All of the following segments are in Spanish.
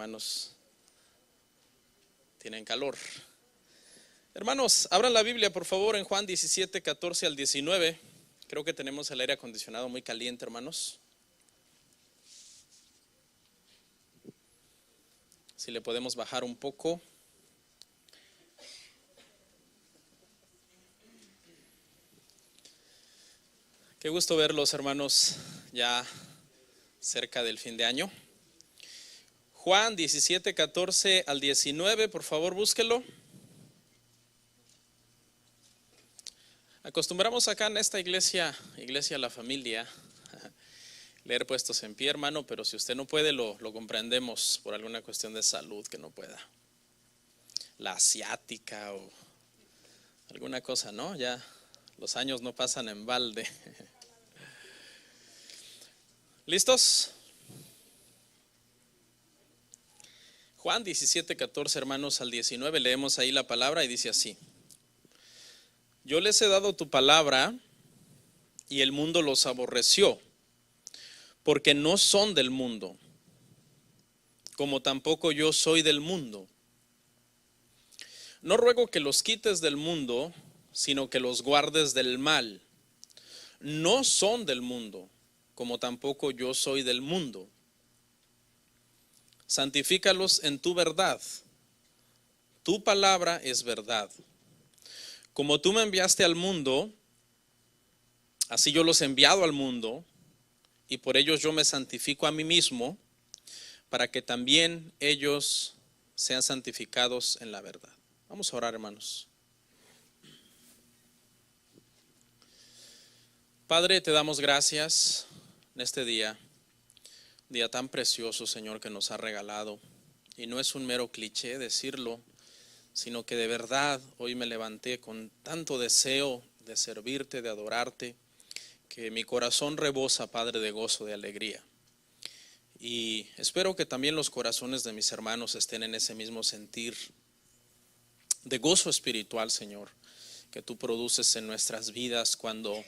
hermanos tienen calor. Hermanos, abran la Biblia por favor en Juan 17, 14 al 19. Creo que tenemos el aire acondicionado muy caliente, hermanos. Si le podemos bajar un poco. Qué gusto verlos, hermanos, ya cerca del fin de año. Juan 17, 14 al 19, por favor búsquelo. Acostumbramos acá en esta iglesia La Familia, leer puestos en pie, hermano, pero si usted no puede, lo comprendemos por alguna cuestión de salud que no pueda. La asiática o alguna cosa, ¿no? Ya los años no pasan en balde. ¿Listos? Juan 17, 14, hermanos, al 19, leemos ahí la palabra y dice así: Yo les he dado tu palabra y el mundo los aborreció, porque no son del mundo, como tampoco yo soy del mundo. No ruego que los quites del mundo, sino que los guardes del mal. No son del mundo, como tampoco yo soy del mundo. Santifícalos en tu verdad. Tu palabra es verdad. Como tú me enviaste al mundo, así yo los he enviado al mundo, y por ellos yo me santifico a mí mismo, para que también ellos sean santificados en la verdad. Vamos a orar, hermanos. Padre, te damos gracias en este día tan precioso, Señor, que nos ha regalado. Y no es un mero cliché decirlo, sino que de verdad hoy me levanté con tanto deseo de servirte, de adorarte, que mi corazón rebosa, Padre, de gozo, de alegría. Y espero que también los corazones de mis hermanos estén en ese mismo sentir de gozo espiritual, Señor, que tú produces en nuestras vidas cuando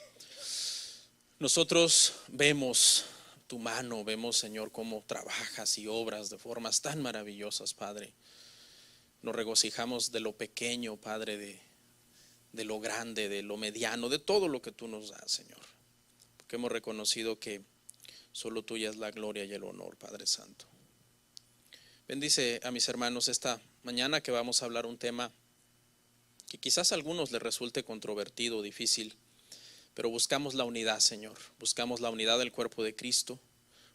nosotros vemos tu mano, vemos, Señor, cómo trabajas y obras de formas tan maravillosas, Padre. Nos regocijamos de lo pequeño, Padre, de lo grande, de lo mediano, de todo lo que tú nos das, Señor. Porque hemos reconocido que solo tuya es la gloria y el honor, Padre Santo. Bendice a mis hermanos esta mañana que vamos a hablar un tema que quizás a algunos les resulte controvertido o difícil, pero buscamos la unidad, Señor. Buscamos la unidad del cuerpo de Cristo.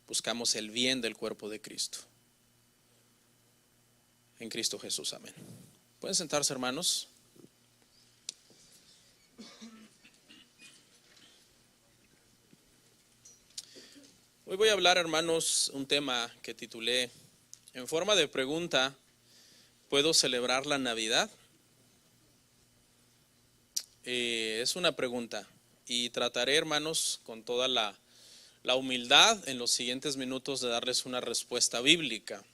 Buscamos el bien del cuerpo de Cristo. En Cristo Jesús, amén. ¿Pueden sentarse, hermanos? Hoy voy a hablar, hermanos, un tema que titulé en forma de pregunta: ¿puedo celebrar la Navidad? Es una pregunta y trataré, hermanos, con toda la humildad en los siguientes minutos de darles una respuesta bíblica.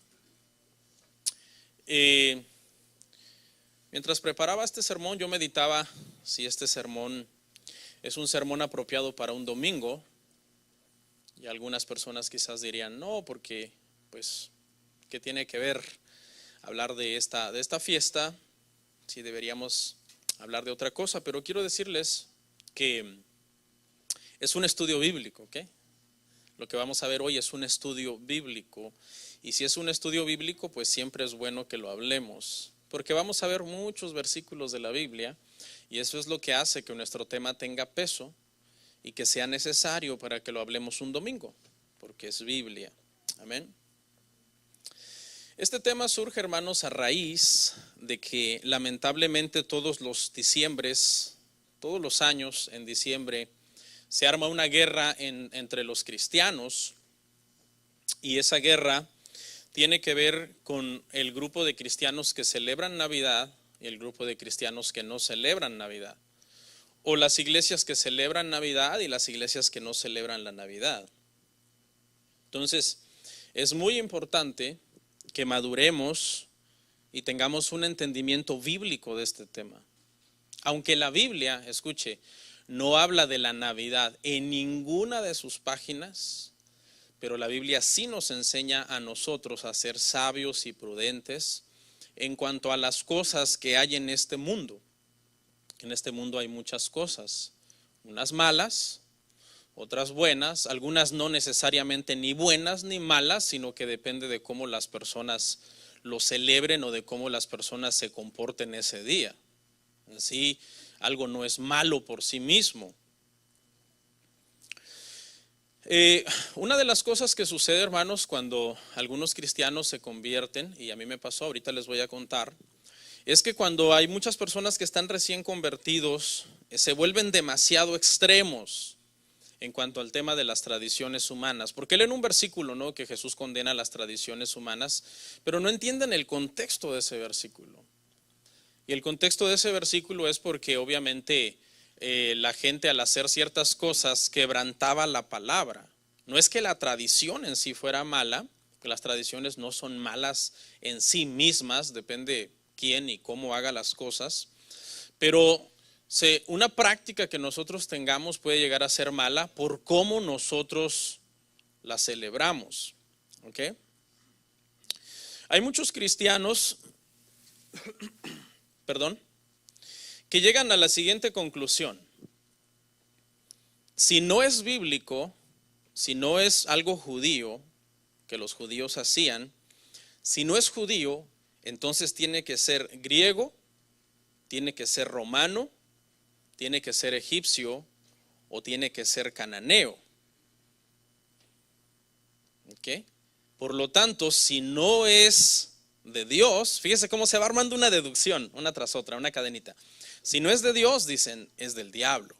Mientras preparaba este sermón, yo meditaba si este sermón es un sermón apropiado para un domingo. Y algunas personas quizás dirían, no, porque pues, ¿qué tiene que ver hablar de esta fiesta? Si deberíamos hablar de otra cosa. Pero quiero decirles que es un estudio bíblico, ¿ok? Lo que vamos a ver hoy es un estudio bíblico. Y si es un estudio bíblico, pues siempre es bueno que lo hablemos, porque vamos a ver muchos versículos de la Biblia, y eso es lo que hace que nuestro tema tenga peso y que sea necesario para que lo hablemos un domingo, porque es Biblia. Amén. Este tema surge, hermanos, a raíz de que lamentablemente todos los diciembres, todos los años en diciembre, se arma una guerra entre los cristianos, y esa guerra tiene que ver con el grupo de cristianos que celebran Navidad y el grupo de cristianos que no celebran Navidad, o las iglesias que celebran Navidad y las iglesias que no celebran la Navidad. Entonces, es muy importante que maduremos y tengamos un entendimiento bíblico de este tema. Aunque la Biblia, escuche, no habla de la Navidad en ninguna de sus páginas, pero la Biblia sí nos enseña a nosotros a ser sabios y prudentes en cuanto a las cosas que hay en este mundo. En este mundo hay muchas cosas, unas malas, otras buenas, algunas no necesariamente ni buenas ni malas, sino que depende de cómo las personas lo celebren o de cómo las personas se comporten ese día. Así, algo no es malo por sí mismo. Una de las cosas que sucede, hermanos, cuando algunos cristianos se convierten, y a mí me pasó, ahorita les voy a contar, es que cuando hay muchas personas que están recién convertidos, se vuelven demasiado extremos en cuanto al tema de las tradiciones humanas, porque leen un versículo, ¿no?, que Jesús condena las tradiciones humanas, pero no entienden el contexto de ese versículo. Y el contexto de ese versículo es porque obviamente la gente al hacer ciertas cosas quebrantaba la palabra. No es que la tradición en sí fuera mala, que las tradiciones no son malas en sí mismas, depende quién y cómo haga las cosas, pero una práctica que nosotros tengamos puede llegar a ser mala por cómo nosotros la celebramos. ¿Ok? Hay muchos cristianos, que llegan a la siguiente conclusión: si no es bíblico, si no es algo judío que los judíos hacían, si no es judío, entonces tiene que ser griego, tiene que ser romano, tiene que ser egipcio o tiene que ser cananeo. ¿Ok? Por lo tanto, si no es de Dios, fíjese cómo se va armando una deducción, una tras otra, una cadenita. Si no es de Dios, dicen, es del diablo.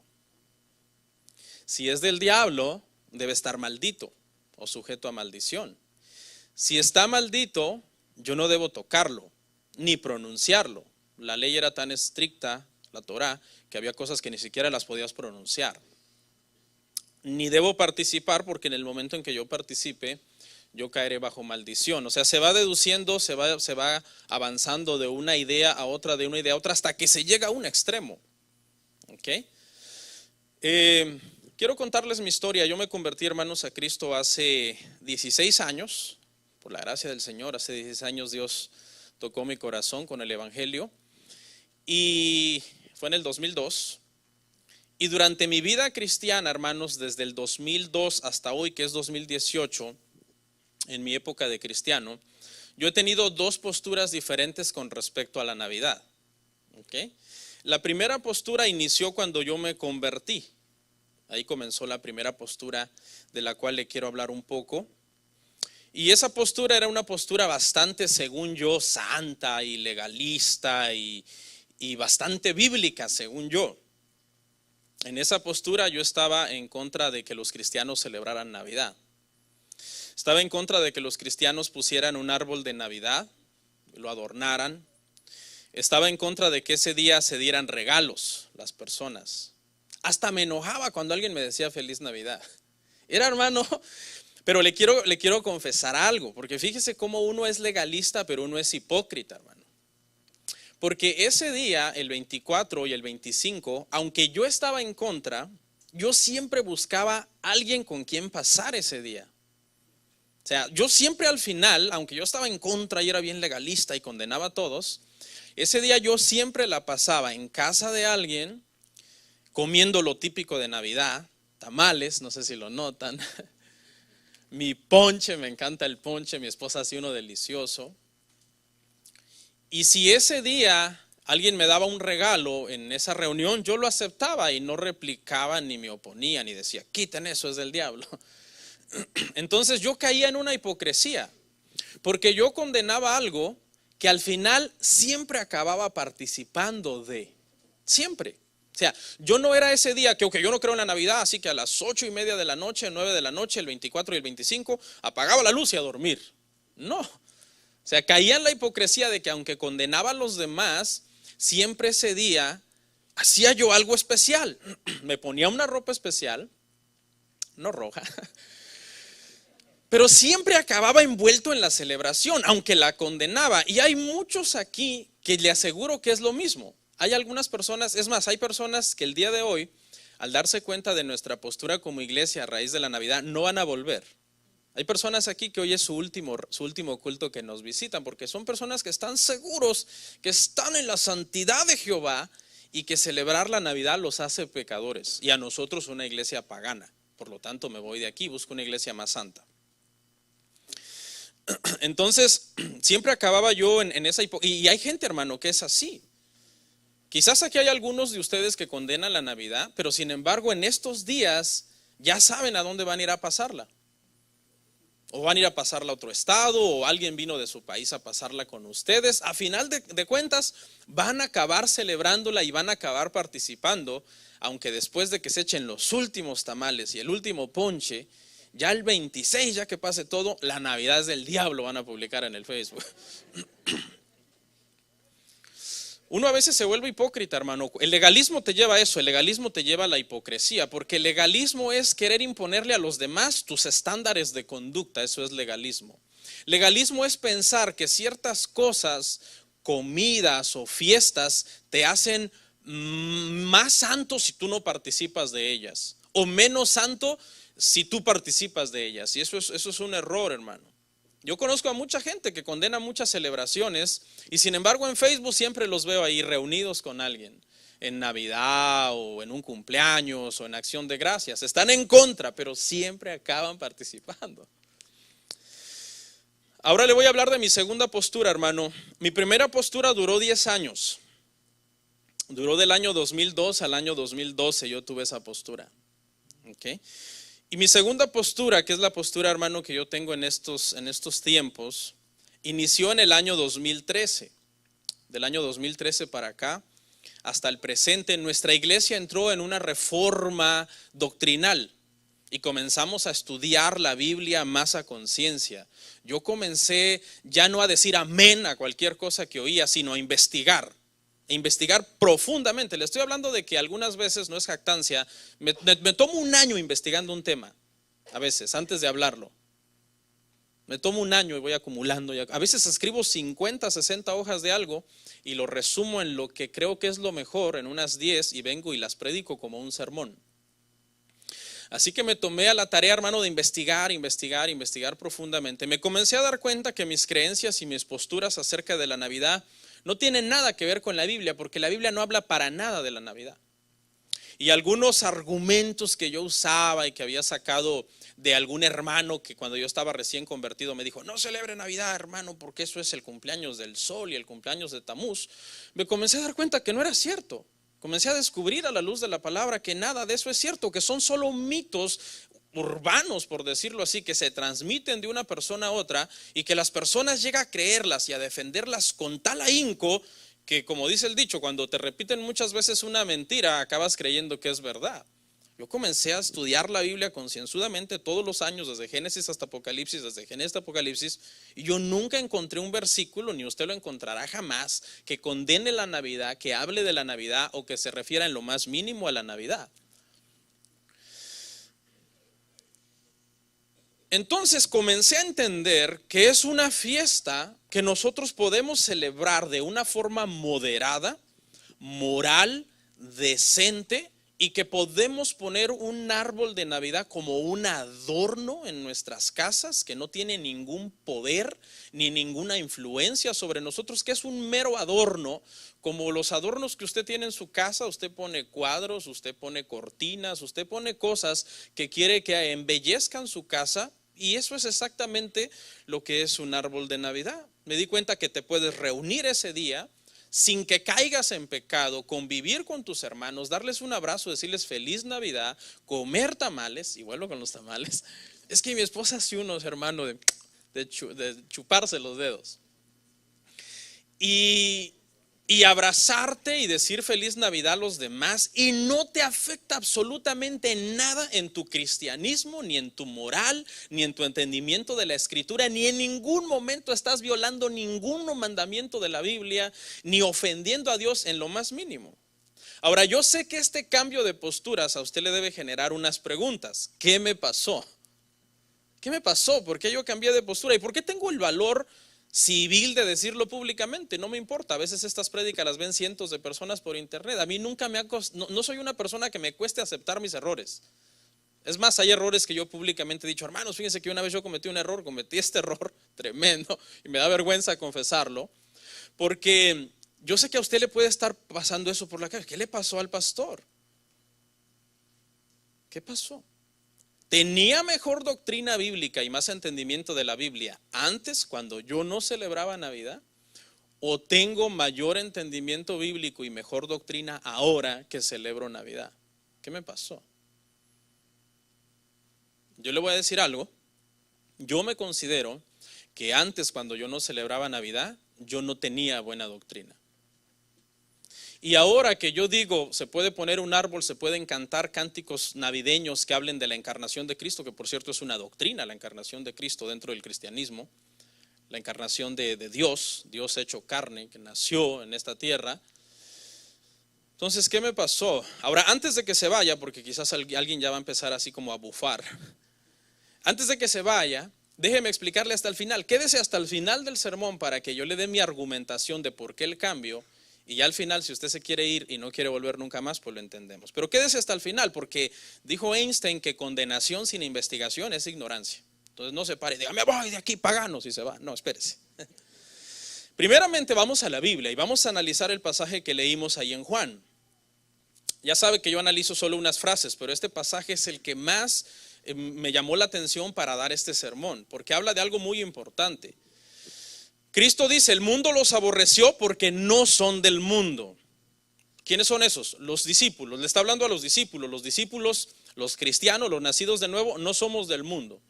Si es del diablo, debe estar maldito o sujeto a maldición. Si está maldito, yo no debo tocarlo, ni pronunciarlo. La ley era tan estricta, la Torá, que había cosas que ni siquiera las podías pronunciar. Ni debo participar, porque en el momento en que yo participe, yo caeré bajo maldición. O sea, se va deduciendo, se va avanzando de una idea a otra, de una idea a otra, hasta que se llega a un extremo. ¿Ok? Quiero contarles mi historia. Yo me convertí, hermanos, a Cristo hace 16 años. Por la gracia del Señor, hace 16 años Dios tocó mi corazón con el Evangelio. Y fue en el 2002. Y durante mi vida cristiana, hermanos, desde el 2002 hasta hoy, que es 2018, en mi época de cristiano, yo he tenido dos posturas diferentes con respecto a la Navidad. ¿Okay? La primera postura inició cuando yo me convertí. Ahí comenzó la primera postura de la cual le quiero hablar un poco. Y esa postura era una postura bastante, según yo, santa y legalista y bastante bíblica, según yo. En esa postura yo estaba en contra de que los cristianos celebraran Navidad. Estaba en contra de que los cristianos pusieran un árbol de Navidad, lo adornaran. Estaba en contra de que ese día se dieran regalos las personas. Hasta me enojaba cuando alguien me decía feliz Navidad. Era, hermano, pero le quiero confesar algo, porque fíjese cómo uno es legalista, pero uno es hipócrita, hermano. Porque ese día, el 24 y el 25, aunque yo estaba en contra, yo siempre buscaba a alguien con quien pasar ese día. O sea, yo siempre al final, aunque yo estaba en contra y era bien legalista y condenaba a todos, ese día yo siempre la pasaba en casa de alguien, comiendo lo típico de Navidad, tamales, no sé si lo notan, mi ponche, me encanta el ponche, mi esposa hace uno delicioso. Y si ese día alguien me daba un regalo en esa reunión, yo lo aceptaba y no replicaba ni me oponía ni decía, quiten eso, es del diablo. Entonces yo caía en una hipocresía, porque yo condenaba algo que al final siempre acababa participando de, siempre. O sea, yo no era ese día que yo no creo en la Navidad, así que a las 8:30 de la noche, 9 de la noche, el 24 y el 25, apagaba la luz y a dormir. No. O sea, caía en la hipocresía de que aunque condenaba a los demás, siempre ese día hacía yo algo especial. Me ponía una ropa especial, no roja, pero siempre acababa envuelto en la celebración, aunque la condenaba. Y hay muchos aquí que le aseguro que es lo mismo. Hay algunas personas, es más, hay personas que el día de hoy, al darse cuenta de nuestra postura como iglesia a raíz de la Navidad, no van a volver. Hay personas aquí que hoy es su último culto que nos visitan, porque son personas que están seguros que están en la santidad de Jehová y que celebrar la Navidad los hace pecadores, y a nosotros una iglesia pagana. Por lo tanto, me voy de aquí, busco una iglesia más santa. Entonces, siempre acababa yo en esa y hay gente, hermano, que es así. Quizás aquí hay algunos de ustedes que condenan la Navidad, pero sin embargo en estos días ya saben a dónde van a ir a pasarla. O van a ir a pasarla a otro estado, o alguien vino de su país a pasarla con ustedes. A final de cuentas van a acabar celebrándola y van a acabar participando, aunque después de que se echen los últimos tamales y el último ponche, ya el 26, ya que pase todo, la Navidad es del diablo, van a publicar en el Facebook. Uno a veces se vuelve hipócrita, hermano. El legalismo te lleva a eso, el legalismo te lleva a la hipocresía, porque el legalismo es querer imponerle a los demás tus estándares de conducta, eso es legalismo. Legalismo es pensar que ciertas cosas, comidas o fiestas te hacen más santo si tú no participas de ellas, o menos santo si tú participas de ellas, y eso es un error, hermano. Yo conozco a mucha gente que condena muchas celebraciones y sin embargo en Facebook siempre los veo ahí reunidos con alguien en Navidad o en un cumpleaños o en Acción de Gracias. Están en contra, pero siempre acaban participando. Ahora le voy a hablar de mi segunda postura, hermano. Mi primera postura duró 10 años. Duró del año 2002 al año 2012, yo tuve esa postura. ¿Okay? Y mi segunda postura, que es la postura, hermano, que yo tengo en estos tiempos, inició en el año 2013. Del año 2013 para acá, hasta el presente, nuestra iglesia entró en una reforma doctrinal y comenzamos a estudiar la Biblia más a conciencia. Yo comencé ya no a decir amén a cualquier cosa que oía, sino a investigar profundamente. Le estoy hablando de que algunas veces, no es jactancia, me tomo un año investigando un tema, a veces, antes de hablarlo. Me tomo un año y voy acumulando. A veces escribo 50, 60 hojas de algo y lo resumo en lo que creo que es lo mejor, en unas 10, y vengo y las predico como un sermón. Así que me tomé a la tarea, hermano, de investigar profundamente. Me comencé a dar cuenta que mis creencias y mis posturas acerca de la Navidad no tienen nada que ver con la Biblia, porque la Biblia no habla para nada de la Navidad. Y algunos argumentos que yo usaba y que había sacado de algún hermano que cuando yo estaba recién convertido me dijo: no celebre Navidad, hermano, porque eso es el cumpleaños del sol y el cumpleaños de Tamuz. Me comencé a dar cuenta que no era cierto. Comencé a descubrir a la luz de la palabra que nada de eso es cierto, que son solo mitos urbanos, por decirlo así, que se transmiten de una persona a otra y que las personas llegan a creerlas y a defenderlas con tal ahínco que, como dice el dicho, cuando te repiten muchas veces una mentira, acabas creyendo que es verdad. Yo comencé a estudiar la Biblia concienzudamente todos los años, desde Génesis hasta Apocalipsis, desde Génesis hasta Apocalipsis, y yo nunca encontré un versículo, ni usted lo encontrará jamás, que condene la Navidad, que hable de la Navidad o que se refiera en lo más mínimo a la Navidad. Entonces comencé a entender que es una fiesta que nosotros podemos celebrar de una forma moderada, moral, decente, y que podemos poner un árbol de Navidad como un adorno en nuestras casas que no tiene ningún poder ni ninguna influencia sobre nosotros, que es un mero adorno, como los adornos que usted tiene en su casa. Usted pone cuadros, usted pone cortinas, usted pone cosas que quiere que embellezcan su casa. Y eso es exactamente lo que es un árbol de Navidad. Me di cuenta que te puedes reunir ese día sin que caigas en pecado, convivir con tus hermanos, darles un abrazo, decirles feliz Navidad, comer tamales, y vuelvo con los tamales. Es que mi esposa hace unos, hermano, de chuparse los dedos. Y abrazarte y decir feliz Navidad a los demás, y no te afecta absolutamente nada en tu cristianismo, ni en tu moral, ni en tu entendimiento de la Escritura, ni en ningún momento estás violando ningún mandamiento de la Biblia, ni ofendiendo a Dios en lo más mínimo. Ahora, yo sé que este cambio de posturas a usted le debe generar unas preguntas. ¿Qué me pasó? ¿Qué me pasó? ¿Por qué yo cambié de postura? ¿Y por qué tengo el valor civil de decirlo públicamente? No me importa. A veces estas prédicas las ven cientos de personas por internet. A mí nunca no soy una persona que me cueste aceptar mis errores. Es más, hay errores que yo públicamente he dicho, hermanos, fíjense que una vez yo cometí este error tremendo y me da vergüenza confesarlo, porque yo sé que a usted le puede estar pasando eso por la cabeza. ¿Qué le pasó al pastor? ¿Qué pasó? ¿Tenía mejor doctrina bíblica y más entendimiento de la Biblia antes, cuando yo no celebraba Navidad? ¿O tengo mayor entendimiento bíblico y mejor doctrina ahora que celebro Navidad? ¿Qué me pasó? Yo le voy a decir algo. Yo me considero que antes, cuando yo no celebraba Navidad, yo no tenía buena doctrina. Y ahora que yo digo, se puede poner un árbol, se pueden cantar cánticos navideños que hablen de la encarnación de Cristo, que por cierto es una doctrina, la encarnación de Cristo dentro del cristianismo, la encarnación de Dios, Dios hecho carne, que nació en esta tierra. Entonces, ¿qué me pasó? Ahora, antes de que se vaya, porque quizás alguien ya va a empezar así como a bufar, antes de que se vaya, déjeme explicarle hasta el final. Quédese hasta el final del sermón para que yo le dé mi argumentación de por qué el cambio. Y ya al final, si usted se quiere ir y no quiere volver nunca más, pues lo entendemos. Pero quédese hasta el final, porque dijo Einstein que condenación sin investigación es ignorancia. Entonces no se pare y diga, me voy de aquí, pagano, si se va. No, espérese. Primeramente vamos a la Biblia y vamos a analizar el pasaje que leímos ahí en Juan. Ya sabe que yo analizo solo unas frases, pero este pasaje es el que más me llamó la atención para dar este sermón, porque habla de algo muy importante. Cristo dice, el mundo los aborreció porque no son del mundo. ¿Quiénes son esos? Los discípulos. Le está hablando a los discípulos. Los discípulos, los cristianos, los nacidos de nuevo, no somos del mundo.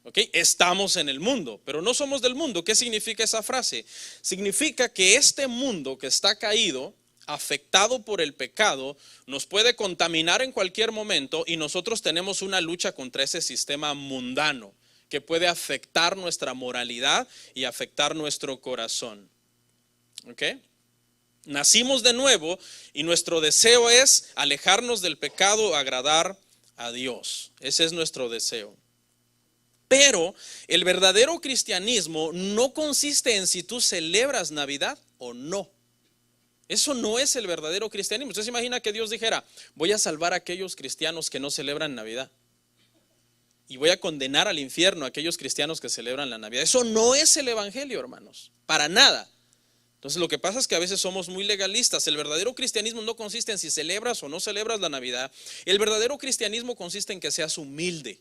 ¿Okay? Estamos en el mundo, pero no somos del mundo. ¿Qué significa esa frase? Significa que este mundo que está caído, afectado por el pecado, nos puede contaminar en cualquier momento y nosotros tenemos una lucha contra ese sistema mundano que puede afectar nuestra moralidad y afectar nuestro corazón. ¿Ok? Nacimos de nuevo y nuestro deseo es alejarnos del pecado, agradar a Dios. Ese es nuestro deseo. Pero el verdadero cristianismo no consiste en si tú celebras Navidad o no. Eso no es el verdadero cristianismo. Usted se imagina que Dios dijera, voy a salvar a aquellos cristianos que no celebran Navidad. Y voy a condenar al infierno a aquellos cristianos que celebran la Navidad. Eso no es el evangelio, hermanos, para nada. Entonces lo que pasa es que a veces somos muy legalistas. El verdadero cristianismo no consiste en si celebras o no celebras la Navidad. El verdadero cristianismo consiste en que seas humilde.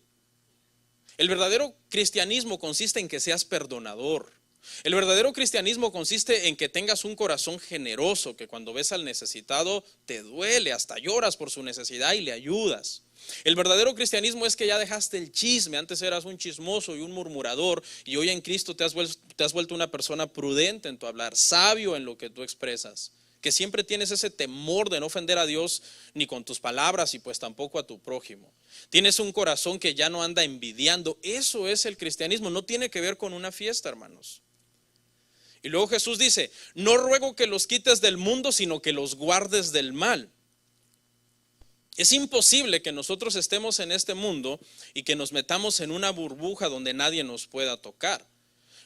El verdadero cristianismo consiste en que seas perdonador. El verdadero cristianismo consiste en que tengas un corazón generoso, que cuando ves al necesitado te duele, hasta lloras por su necesidad y le ayudas. El verdadero cristianismo es que ya dejaste el chisme. Antes eras un chismoso y un murmurador, y hoy en Cristo te has vuelto una persona prudente en tu hablar, sabio en lo que tú expresas, que siempre tienes ese temor de no ofender a Dios ni con tus palabras y pues tampoco a tu prójimo. Tienes un corazón que ya no anda envidiando. Eso es el cristianismo, no tiene que ver con una fiesta, hermanos. Y luego Jesús dice, no ruego que los quites del mundo, sino que los guardes del mal. Es imposible que nosotros estemos en este mundo y que nos metamos en una burbuja donde nadie nos pueda tocar.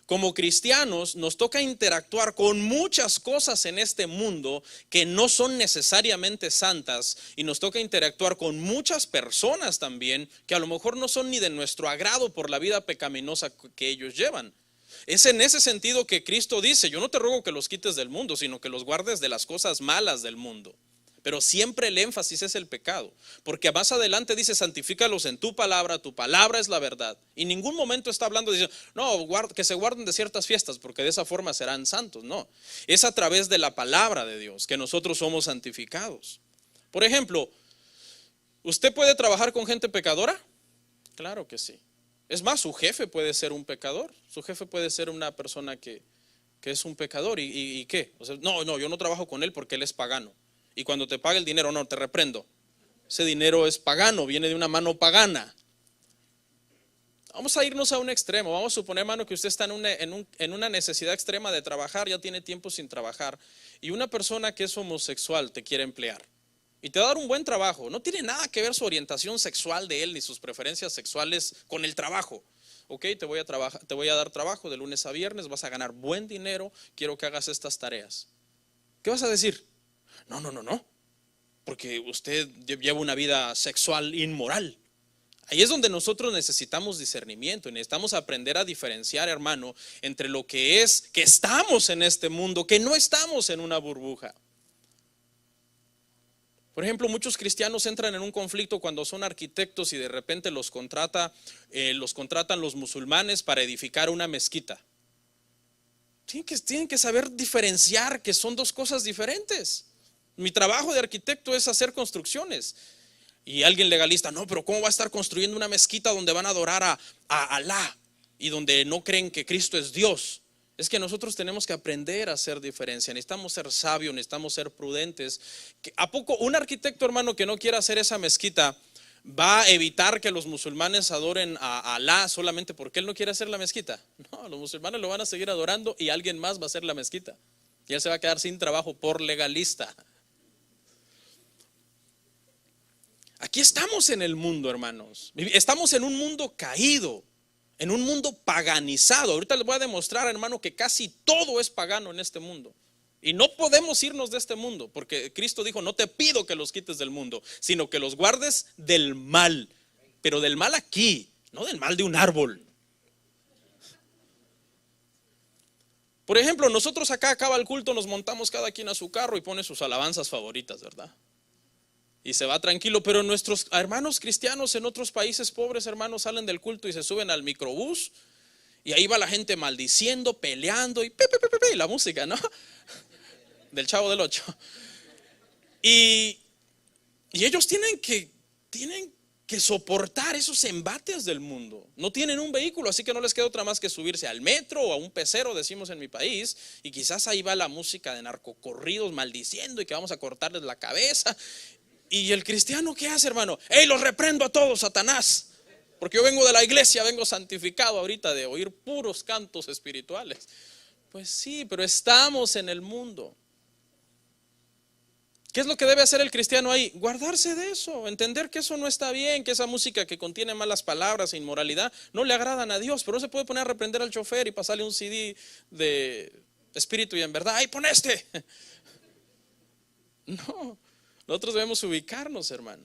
Como cristianos nos toca interactuar con muchas cosas en este mundo que no son necesariamente santas, y nos toca interactuar con muchas personas también que a lo mejor no son ni de nuestro agrado por la vida pecaminosa que ellos llevan. Es en ese sentido que Cristo dice, yo no te ruego que los quites del mundo, sino que los guardes de las cosas malas del mundo. Pero siempre el énfasis es el pecado, porque más adelante dice, santifícalos en tu palabra es la verdad. Y en ningún momento está hablando de no, que se guarden de ciertas fiestas, porque de esa forma serán santos. No, es a través de la palabra de Dios que nosotros somos santificados. Por ejemplo, ¿usted puede trabajar con gente pecadora? Claro que sí. Es más, su jefe puede ser un pecador. Su jefe puede ser una persona que es un pecador. ¿Y qué? O sea, no, yo no trabajo con él porque él es pagano. Y cuando te paga el dinero, no, te reprendo. Ese dinero es pagano, viene de una mano pagana. Vamos a irnos a un extremo. Vamos a suponer, hermano, que usted está en una necesidad extrema de trabajar, ya tiene tiempo sin trabajar, y una persona que es homosexual te quiere emplear. Y te va a dar un buen trabajo. No tiene nada que ver su orientación sexual de él ni sus preferencias sexuales con el trabajo. Ok, te voy a dar trabajo de lunes a viernes, vas a ganar buen dinero, quiero que hagas estas tareas. ¿Qué vas a decir? No, porque usted lleva una vida sexual inmoral. Ahí es donde nosotros necesitamos discernimiento y necesitamos aprender a diferenciar, hermano, entre lo que es que estamos en este mundo, que no estamos en una burbuja. Por ejemplo, muchos cristianos entran en un conflicto cuando son arquitectos y de repente los contratan los musulmanes para edificar una mezquita. Tienen que saber diferenciar que son dos cosas diferentes. Mi trabajo de arquitecto es hacer construcciones. Y alguien legalista, no, pero ¿cómo va a estar construyendo una mezquita donde van a adorar a Alá y donde no creen que Cristo es Dios? Es que nosotros tenemos que aprender a hacer diferencia, necesitamos ser sabios, necesitamos ser prudentes. ¿A poco un arquitecto, hermano, que no quiera hacer esa mezquita va a evitar que los musulmanes adoren a Alá solamente porque él no quiere hacer la mezquita? No, los musulmanes lo van a seguir adorando y alguien más va a hacer la mezquita. Y él se va a quedar sin trabajo por legalista. Aquí estamos en el mundo, hermanos. Estamos en un mundo caído, en un mundo paganizado. Ahorita les voy a demostrar, hermano, que casi todo es pagano en este mundo. Y no podemos irnos de este mundo, porque Cristo dijo, no te pido que los quites del mundo, sino que los guardes del mal. Pero del mal aquí, no del mal de un árbol. Por ejemplo, nosotros acá acaba el culto, nos montamos cada quien a su carro y pone sus alabanzas favoritas, ¿verdad? Y se va tranquilo, pero nuestros hermanos cristianos en otros países pobres, hermanos, salen del culto y se suben al microbús y ahí va la gente maldiciendo, peleando y la música, ¿no? Del Chavo del Ocho. Y ellos tienen que soportar esos embates del mundo. No tienen un vehículo, así que no les queda otra más que subirse al metro o a un pecero, decimos en mi país, y quizás ahí va la música de narcocorridos maldiciendo y que vamos a cortarles la cabeza. ¿Y el cristiano qué hace, hermano? ¡Ey, los reprendo a todos, Satanás! Porque yo vengo de la iglesia, vengo santificado ahorita de oír puros cantos espirituales. Pues sí, pero estamos en el mundo. ¿Qué es lo que debe hacer el cristiano ahí? Guardarse de eso, entender que eso no está bien, que esa música que contiene malas palabras e inmoralidad no le agradan a Dios, pero no se puede poner a reprender al chofer y pasarle un CD de espíritu y en verdad, ¡ay, pon este! No. Nosotros debemos ubicarnos, hermano.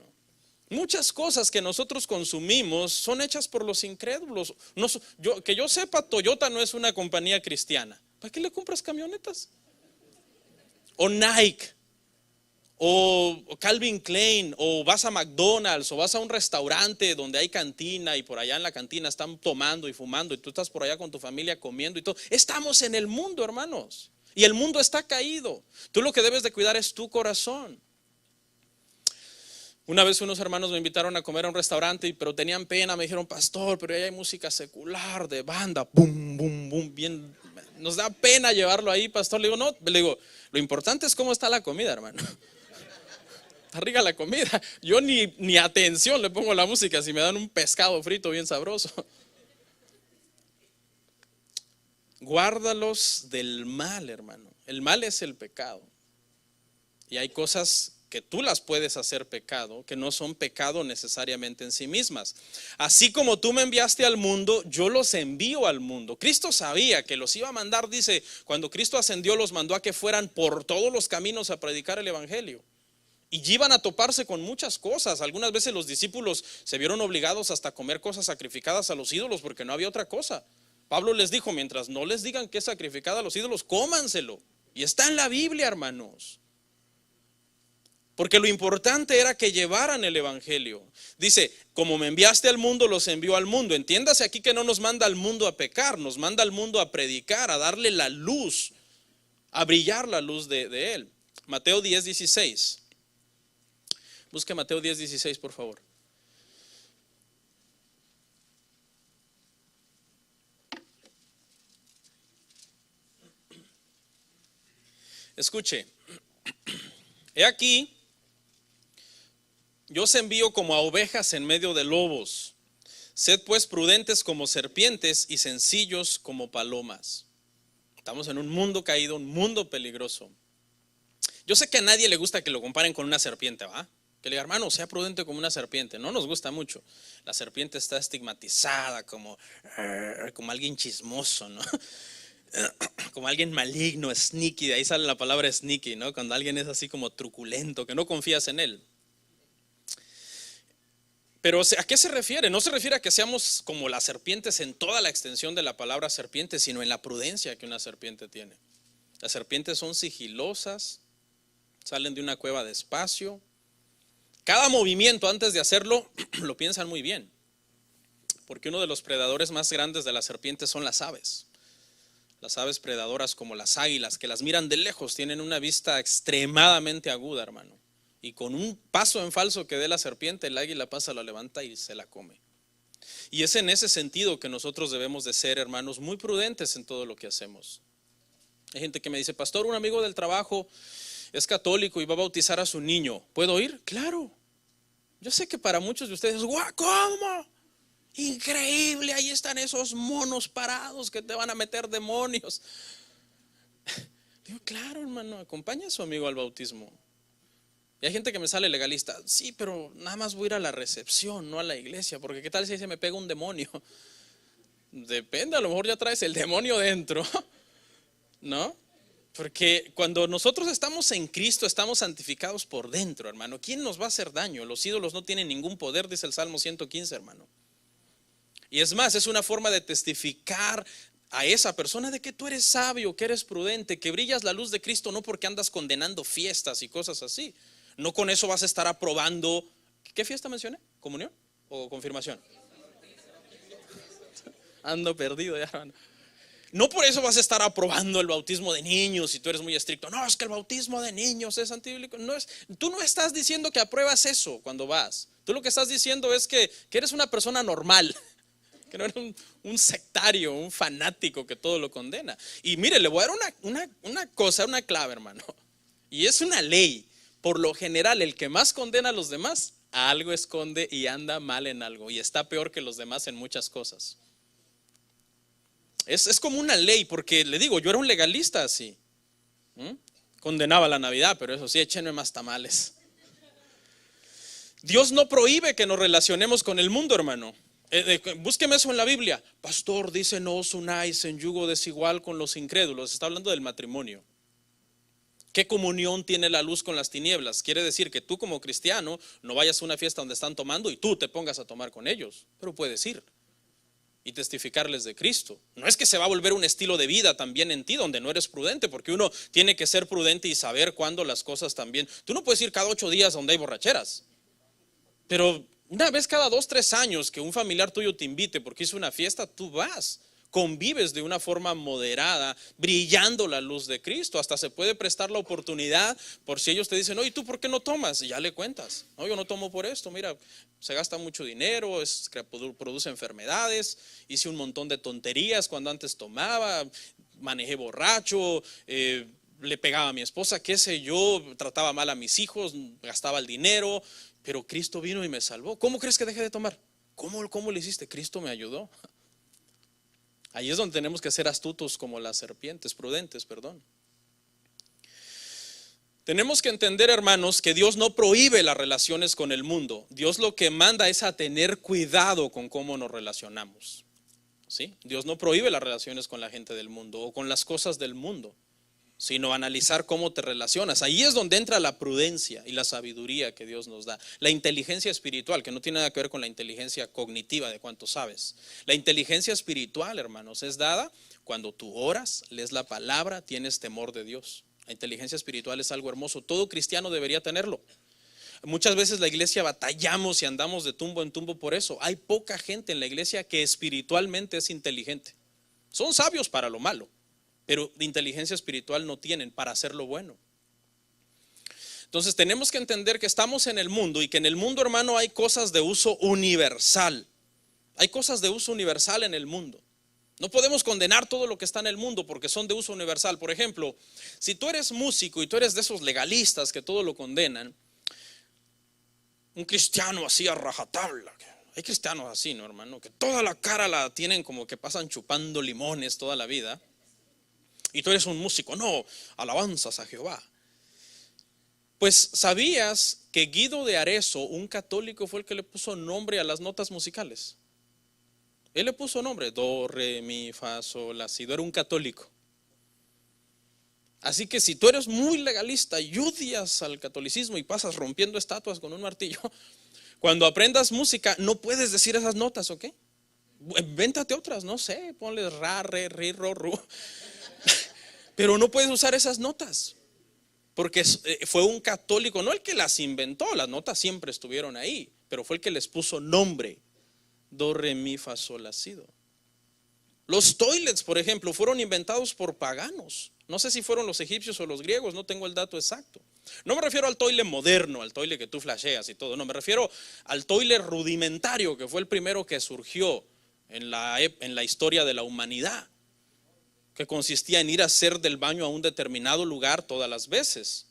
Muchas cosas que nosotros consumimos son hechas por los incrédulos. Que yo sepa, Toyota no es una compañía cristiana. ¿Para qué le compras camionetas? O Nike, o Calvin Klein, o vas a McDonald's, o vas a un restaurante donde hay cantina y por allá en la cantina están tomando y fumando y tú estás por allá con tu familia comiendo y todo. Estamos en el mundo, hermanos, y el mundo está caído. Tú lo que debes de cuidar es tu corazón. Una vez unos hermanos me invitaron a comer a un restaurante, pero tenían pena, me dijeron, pastor, pero ahí hay música secular, de banda, bum, bum, bum, bien, nos da pena llevarlo ahí, pastor. Le digo, no, lo importante es cómo está la comida, hermano. Está rica la comida. Yo ni atención le pongo a la música si me dan un pescado frito bien sabroso. Guárdalos del mal, hermano. El mal es el pecado. Y hay cosas que tú las puedes hacer pecado, que no son pecado necesariamente en sí mismas. Así como tú me enviaste al mundo, yo los envío al mundo. Cristo sabía que los iba a mandar, dice, cuando Cristo ascendió los mandó a que fueran por todos los caminos a predicar el evangelio. Y iban a toparse con muchas cosas. Algunas veces los discípulos se vieron obligados hasta a comer cosas sacrificadas a los ídolos porque no había otra cosa. Pablo les dijo, mientras no les digan que es sacrificada a los ídolos, cómanselo. Y está en la Biblia, hermanos. Porque lo importante era que llevaran el evangelio. Dice, como me enviaste al mundo, los envío al mundo. Entiéndase aquí que no nos manda al mundo a pecar, nos manda al mundo a predicar, a darle la luz, a brillar la luz de él. Mateo 10:16. Busque Mateo 10:16, por favor. Escuche, he aquí, yo os envío como a ovejas en medio de lobos. Sed pues prudentes como serpientes y sencillos como palomas. Estamos en un mundo caído, un mundo peligroso. Yo sé que a nadie le gusta que lo comparen con una serpiente, ¿va? Que le diga, hermano, sea prudente como una serpiente. No nos gusta mucho. La serpiente está estigmatizada como alguien chismoso, ¿no? Como alguien maligno, sneaky. De ahí sale la palabra sneaky, ¿no? Cuando alguien es así como truculento, que no confías en él. Pero ¿a qué se refiere? No se refiere a que seamos como las serpientes en toda la extensión de la palabra serpiente, sino en la prudencia que una serpiente tiene. Las serpientes son sigilosas, salen de una cueva despacio. Cada movimiento antes de hacerlo lo piensan muy bien, porque uno de los predadores más grandes de las serpientes son las aves. Las aves predadoras como las águilas, que las miran de lejos, tienen una vista extremadamente aguda, hermano. Y con un paso en falso que dé la serpiente, el águila pasa, la levanta y se la come. Y es en ese sentido que nosotros debemos de ser, hermanos, muy prudentes en todo lo que hacemos. Hay gente que me dice, pastor, un amigo del trabajo es católico y va a bautizar a su niño, ¿puedo ir? Claro. Yo sé que para muchos de ustedes, ¡guau! ¿Cómo? Increíble, ahí están esos monos parados que te van a meter demonios. Digo, claro, hermano, acompaña a su amigo al bautismo. Y hay gente que me sale legalista, sí, pero nada más voy a ir a la recepción, no a la iglesia, porque qué tal si se me pega un demonio. Depende, a lo mejor ya traes el demonio dentro, ¿no? Porque cuando nosotros estamos en Cristo, estamos santificados por dentro, hermano. ¿Quién nos va a hacer daño? Los ídolos no tienen ningún poder, dice el Salmo 115, hermano. Y es más, es una forma de testificar a esa persona de que tú eres sabio, que eres prudente, que brillas la luz de Cristo, no porque andas condenando fiestas y cosas así. No con eso vas a estar aprobando. ¿Qué fiesta mencioné? ¿Comunión o confirmación? Ando perdido ya, hermano. No por eso vas a estar aprobando el bautismo de niños si tú eres muy estricto. No, es que el bautismo de niños es antibíblico. Tú no estás diciendo que apruebas eso cuando vas. Tú lo que estás diciendo es que eres una persona normal, que no eres un sectario, un fanático que todo lo condena. Y mire, le voy a dar una cosa, una clave, hermano. Y es una ley. Por lo general, el que más condena a los demás, a algo esconde y anda mal en algo. Y está peor que los demás en muchas cosas. Es como una ley, porque le digo, yo era un legalista así. Condenaba la Navidad, pero eso sí, échenme más tamales. Dios no prohíbe que nos relacionemos con el mundo, hermano. Búsqueme eso en la Biblia. Pastor, dice, no os unáis en yugo desigual con los incrédulos. Está hablando del matrimonio. ¿Qué comunión tiene la luz con las tinieblas? Quiere decir que tú como cristiano no vayas a una fiesta donde están tomando y tú te pongas a tomar con ellos, pero puedes ir y testificarles de Cristo. No es que se va a volver un estilo de vida también en ti donde no eres prudente, porque uno tiene que ser prudente y saber cuándo las cosas también. Tú no puedes ir cada 8 días donde hay borracheras, pero una vez cada 2, 3 años que un familiar tuyo te invite porque hizo una fiesta, tú vas. Convives de una forma moderada, brillando la luz de Cristo. Hasta se puede prestar la oportunidad por si ellos te dicen, oye, ¿tú por qué no tomas? Y ya le cuentas, no, yo no tomo por esto, mira, se gasta mucho dinero, produce enfermedades, hice un montón de tonterías cuando antes tomaba, manejé borracho, le pegaba a mi esposa, qué sé yo, trataba mal a mis hijos, gastaba el dinero, pero Cristo vino y me salvó. ¿Cómo crees que dejé de tomar? ¿Cómo le hiciste? Cristo me ayudó. Ahí es donde tenemos que ser astutos como las serpientes, prudentes, perdón. Tenemos que entender, hermanos, que Dios no prohíbe las relaciones con el mundo. Dios lo que manda es a tener cuidado con cómo nos relacionamos. ¿Sí? Dios no prohíbe las relaciones con la gente del mundo o con las cosas del mundo, sino analizar cómo te relacionas. Ahí es donde entra la prudencia y la sabiduría que Dios nos da. La inteligencia espiritual, que no tiene nada que ver con la inteligencia cognitiva de cuánto sabes. La inteligencia espiritual, hermanos, es dada cuando tú oras, lees la palabra, tienes temor de Dios. La inteligencia espiritual es algo hermoso. Todo cristiano debería tenerlo. Muchas veces la iglesia batallamos y andamos de tumbo en tumbo por eso. Hay poca gente en la iglesia que espiritualmente es inteligente. Son sabios para lo malo, pero de inteligencia espiritual no tienen para hacer lo bueno. Entonces tenemos que entender que estamos en el mundo y que en el mundo, hermano, hay cosas de uso universal. Hay cosas de uso universal en el mundo. No podemos condenar todo lo que está en el mundo porque son de uso universal. Por ejemplo, si tú eres músico y tú eres de esos legalistas que todo lo condenan, un cristiano así a rajatabla. Hay cristianos así, ¿no, hermano? Que toda la cara la tienen como que pasan chupando limones toda la vida. Y tú eres un músico, no, alabanzas a Jehová. Pues ¿sabías que Guido de Arezzo, un católico, fue el que le puso nombre a las notas musicales? Él le puso nombre, do, re, mi, fa, sol, la, si. Era un católico. Así que si tú eres muy legalista y odias al catolicismo y pasas rompiendo estatuas con un martillo, Cuando aprendas música, no puedes decir esas notas, ¿ok? Invéntate otras, no sé, ponle ra, re, ri, ro, ru. Pero no puedes usar esas notas. Porque fue un católico, no el que las inventó, las notas siempre estuvieron ahí, pero fue el que les puso nombre. Do, re, mi, fa, sol, la, si, do. Los toilets, por ejemplo, fueron inventados por paganos. No sé si fueron los egipcios o los griegos, no tengo el dato exacto. No me refiero al toilet moderno, al toilet que tú flasheas y todo, no, me refiero al toilet rudimentario, que fue el primero que surgió en la historia de la humanidad, que consistía en ir a hacer del baño a un determinado lugar todas las veces.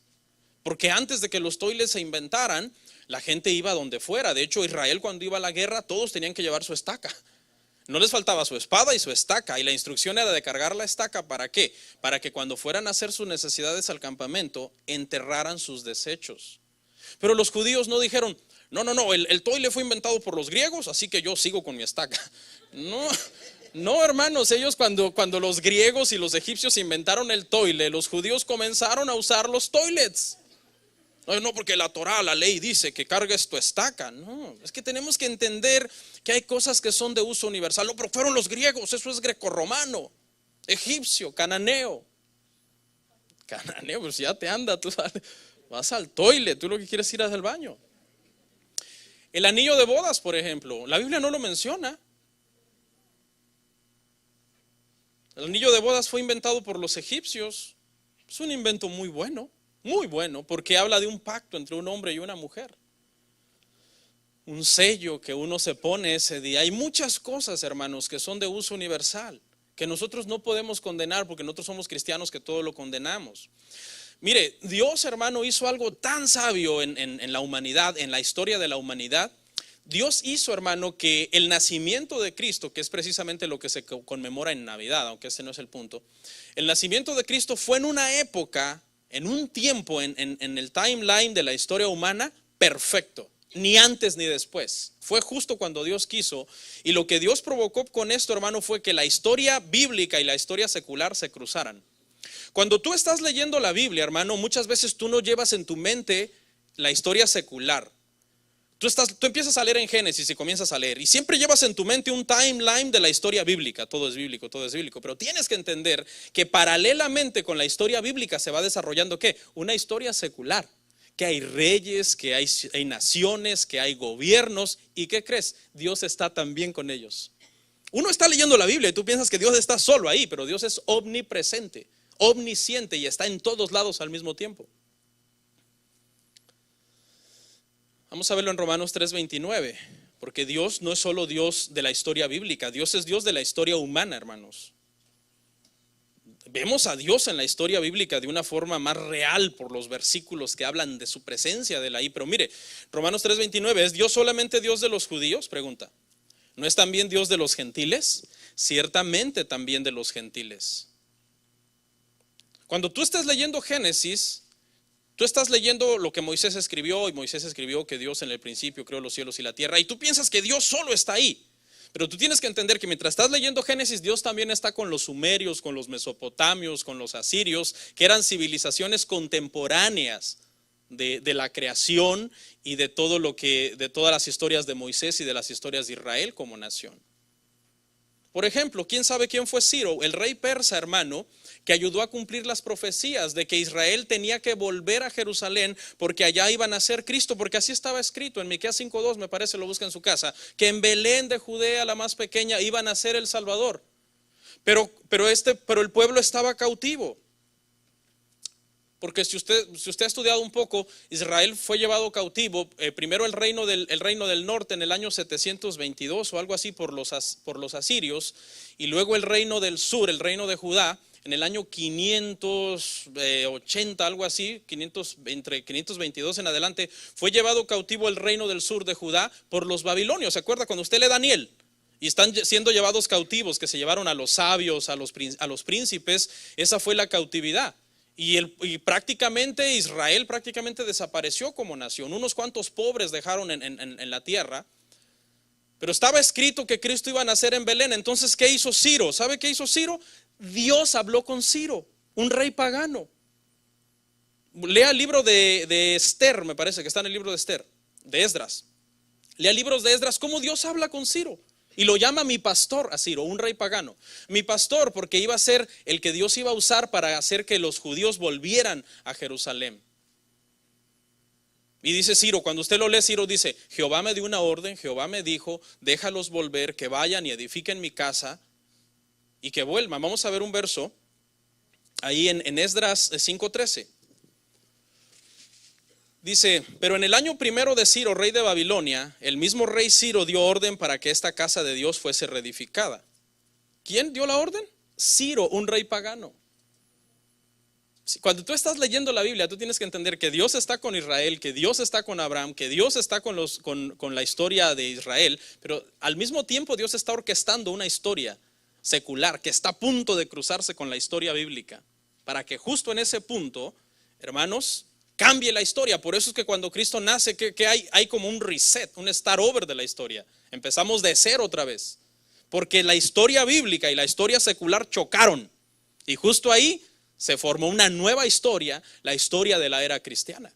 Porque antes de que los toilets se inventaran, la gente iba donde fuera. De hecho, Israel, cuando iba a la guerra, todos tenían que llevar su estaca. No les faltaba su espada y su estaca, y la instrucción era de cargar la estaca. ¿Para qué? Para que cuando fueran a hacer sus necesidades al campamento, enterraran sus desechos. Pero los judíos no dijeron, no, el toile fue inventado por los griegos, así que yo sigo con mi estaca. No, hermanos, ellos cuando los griegos y los egipcios inventaron el toile, los judíos comenzaron a usar los toilets. No, porque la Torá, la ley dice que cargues tu estaca. No, es que tenemos que entender que hay cosas que son de uso universal. No, pero fueron los griegos, eso es grecorromano, egipcio, cananeo. Cananeo, pues ya te anda, tú vas al toile, tú lo que quieres ir es al baño. El anillo de bodas, por ejemplo, la Biblia no lo menciona. El anillo de bodas fue inventado por los egipcios. Es un invento muy bueno, porque habla de un pacto entre un hombre y una mujer. Un sello que uno se pone ese día. Hay muchas cosas, hermanos, que son de uso universal, que nosotros no podemos condenar porque nosotros somos cristianos que todo lo condenamos. Mire, Dios, hermano, hizo algo tan sabio en la humanidad, en la historia de la humanidad. Dios hizo, hermano, que el nacimiento de Cristo, que es precisamente lo que se conmemora en Navidad, aunque ese no es el punto, el nacimiento de Cristo fue en una época, en un tiempo, en el timeline de la historia humana, perfecto. Ni antes ni después. Fue justo cuando Dios quiso. Y lo que Dios provocó con esto, hermano, fue que la historia bíblica y la historia secular se cruzaran. Cuando tú estás leyendo la Biblia, hermano, muchas veces tú no llevas en tu mente la historia secular. Tú empiezas a leer en Génesis y comienzas a leer y siempre llevas en tu mente un timeline de la historia bíblica. Todo es bíblico, pero tienes que entender que paralelamente con la historia bíblica se va desarrollando ¿qué? Una historia secular, que hay reyes, que hay naciones, que hay gobiernos. ¿Y qué crees? Dios está también con ellos. Uno está leyendo la Biblia y tú piensas que Dios está solo ahí, pero Dios es omnipresente, omnisciente y está en todos lados al mismo tiempo. Vamos a verlo en Romanos 3:29, porque Dios no es solo Dios de la historia bíblica, Dios es Dios de la historia humana, hermanos. Vemos a Dios en la historia bíblica de una forma más real por los versículos que hablan de su presencia de ahí. Pero mire, Romanos 3:29, ¿es Dios solamente Dios de los judíos? Pregunta. ¿No es también Dios de los gentiles? Ciertamente también de los gentiles. Cuando tú estás leyendo Génesis, tú estás leyendo lo que Moisés escribió, y Moisés escribió que Dios en el principio creó los cielos y la tierra, y tú piensas que Dios solo está ahí. Pero tú tienes que entender que mientras estás leyendo Génesis, Dios también está con los sumerios, con los mesopotamios, con los asirios, que eran civilizaciones contemporáneas de la creación y de todas las historias de Moisés y de las historias de Israel como nación. Por ejemplo, ¿quién sabe quién fue Ciro? El rey persa, hermano, que ayudó a cumplir las profecías de que Israel tenía que volver a Jerusalén porque allá iba a nacer Cristo, porque así estaba escrito en Miqueas 5:2, me parece, lo busca en su casa, que en Belén de Judea, la más pequeña, iba a nacer el Salvador. Pero el pueblo estaba cautivo. Porque si usted ha estudiado un poco, Israel fue llevado cautivo, primero el reino del norte en el año 722 o algo así por los asirios, y luego el reino del sur, el reino de Judá, en el año 580, algo así, entre 522 en adelante, fue llevado cautivo el reino del sur de Judá por los babilonios. ¿Se acuerda cuando usted lee Daniel? Y están siendo llevados cautivos, que se llevaron a los sabios, a los príncipes. Esa fue la cautividad. Y prácticamente Israel desapareció como nación. Unos cuantos pobres dejaron en la tierra. Pero estaba escrito que Cristo iba a nacer en Belén. Entonces, ¿qué hizo Ciro? ¿Sabe qué hizo Ciro? Dios habló con Ciro, un rey pagano. Lea el libro de Esther, me parece que está en el libro de Esther, de Esdras. Lea libros de Esdras, cómo Dios habla con Ciro. Y lo llama mi pastor a Ciro, un rey pagano. Mi pastor, porque iba a ser el que Dios iba a usar para hacer que los judíos volvieran a Jerusalén. Y dice Ciro, cuando usted lo lee, Ciro dice, Jehová me dio una orden, Jehová me dijo, déjalos volver, que vayan y edifiquen mi casa y que vuelvan. Vamos a ver un verso ahí en Esdras 5:13. Dice, pero en el año primero de Ciro, rey de Babilonia, el mismo rey Ciro dio orden para que esta casa de Dios fuese reedificada. ¿Quién dio la orden? Ciro, un rey pagano. Cuando tú estás leyendo la Biblia, tú tienes que entender que Dios está con Israel, que Dios está con Abraham, que Dios está con la historia de Israel, pero al mismo tiempo Dios está orquestando una historia secular que está a punto de cruzarse con la historia bíblica, para que justo en ese punto, hermanos, cambie la historia. Por eso es que cuando Cristo nace, que hay como un reset, un start over de la historia. Empezamos de cero otra vez, porque la historia bíblica y la historia secular chocaron, y justo ahí se formó una nueva historia, la historia de la era cristiana.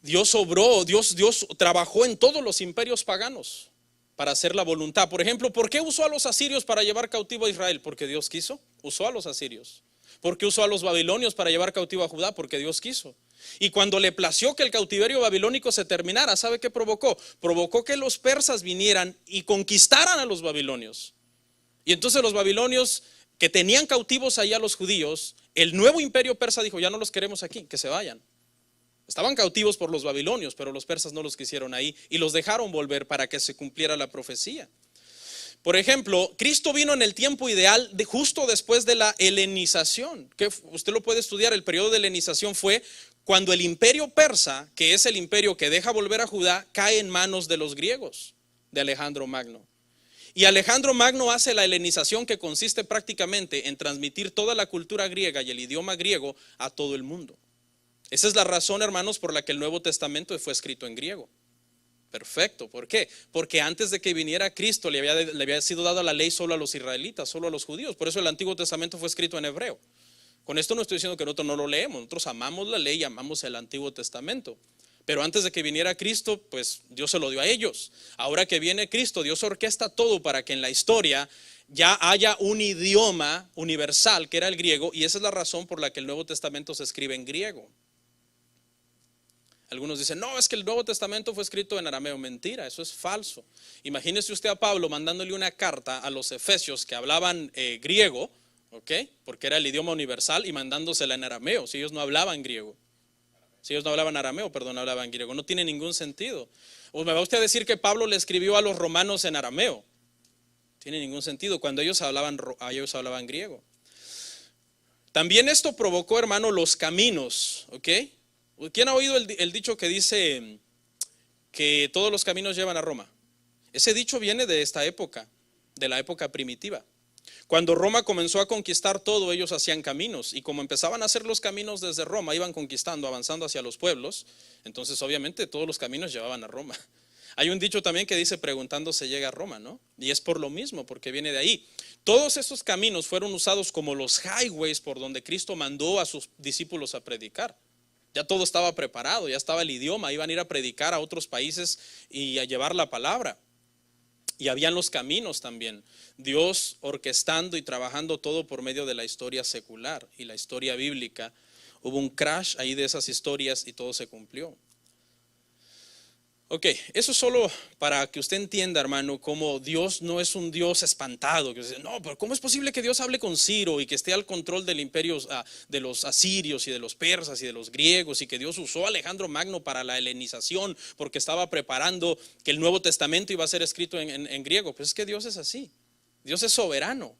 Dios obró, Dios trabajó en todos los imperios paganos para hacer la voluntad. Por ejemplo, ¿por qué usó a los asirios para llevar cautivo a Israel? Porque Dios quiso. Usó a los asirios. ¿Por qué usó a los babilonios para llevar cautivo a Judá? Porque Dios quiso. Y cuando le plació que el cautiverio babilónico se terminara, ¿sabe qué provocó? Provocó que los persas vinieran y conquistaran a los babilonios. Y entonces los babilonios, que tenían cautivos allá a los judíos, el nuevo imperio persa dijo, ya no los queremos aquí, que se vayan. Estaban cautivos por los babilonios, pero los persas no los quisieron ahí y los dejaron volver para que se cumpliera la profecía. Por ejemplo, Cristo vino en el tiempo ideal justo después de la helenización, que usted lo puede estudiar. El periodo de helenización fue cuando el imperio persa, que es el imperio que deja volver a Judá, cae en manos de los griegos, de Alejandro Magno. Y Alejandro Magno hace la helenización, que consiste prácticamente en transmitir toda la cultura griega y el idioma griego a todo el mundo. Esa es la razón, hermanos, por la que el Nuevo Testamento fue escrito en griego. Perfecto, ¿por qué? Porque antes de que viniera Cristo le había sido dada la ley solo a los israelitas, solo a los judíos. Por eso el Antiguo Testamento fue escrito en hebreo. Con esto no estoy diciendo que nosotros no lo leemos, nosotros amamos la ley y amamos el Antiguo Testamento. Pero antes de que viniera Cristo, pues Dios se lo dio a ellos. Ahora que viene Cristo, Dios orquesta todo para que en la historia ya haya un idioma universal, que era el griego, y esa es la razón por la que el Nuevo Testamento se escribe en griego. Algunos dicen, no, es que el Nuevo Testamento fue escrito en arameo. Mentira, eso es falso. Imagínese usted a Pablo mandándole una carta a los efesios que hablaban griego, ¿ok? Porque era el idioma universal, y mandándosela en arameo, si ellos no hablaban griego. Si ellos no hablaban arameo, perdón, hablaban griego. No tiene ningún sentido. ¿O me va usted a decir que Pablo le escribió a los romanos en arameo? Tiene ningún sentido, cuando ellos hablaban griego. También esto provocó, hermano, los caminos, ¿ok? ¿Quién ha oído el dicho que dice que todos los caminos llevan a Roma? Ese dicho viene de esta época, de la época primitiva. Cuando Roma comenzó a conquistar todo, ellos hacían caminos, y como empezaban a hacer los caminos desde Roma, iban conquistando, avanzando hacia los pueblos, entonces obviamente todos los caminos llevaban a Roma. Hay un dicho también que dice, preguntando se llega a Roma, ¿no? Y es por lo mismo, porque viene de ahí. Todos esos caminos fueron usados como los highways por donde Cristo mandó a sus discípulos a predicar. Ya todo estaba preparado, ya estaba el idioma, iban a ir a predicar a otros países y a llevar la palabra. Y habían los caminos también. Dios orquestando y trabajando todo por medio de la historia secular y la historia bíblica. Hubo un crash ahí de esas historias y todo se cumplió. Ok, eso es solo para que usted entienda, hermano, cómo Dios no es un Dios espantado. Que dice, no, pero ¿cómo es posible que Dios hable con Ciro y que esté al control del imperio de los asirios y de los persas y de los griegos, y que Dios usó a Alejandro Magno para la helenización porque estaba preparando que el Nuevo Testamento iba a ser escrito en griego? Pues es que Dios es así. Dios es soberano.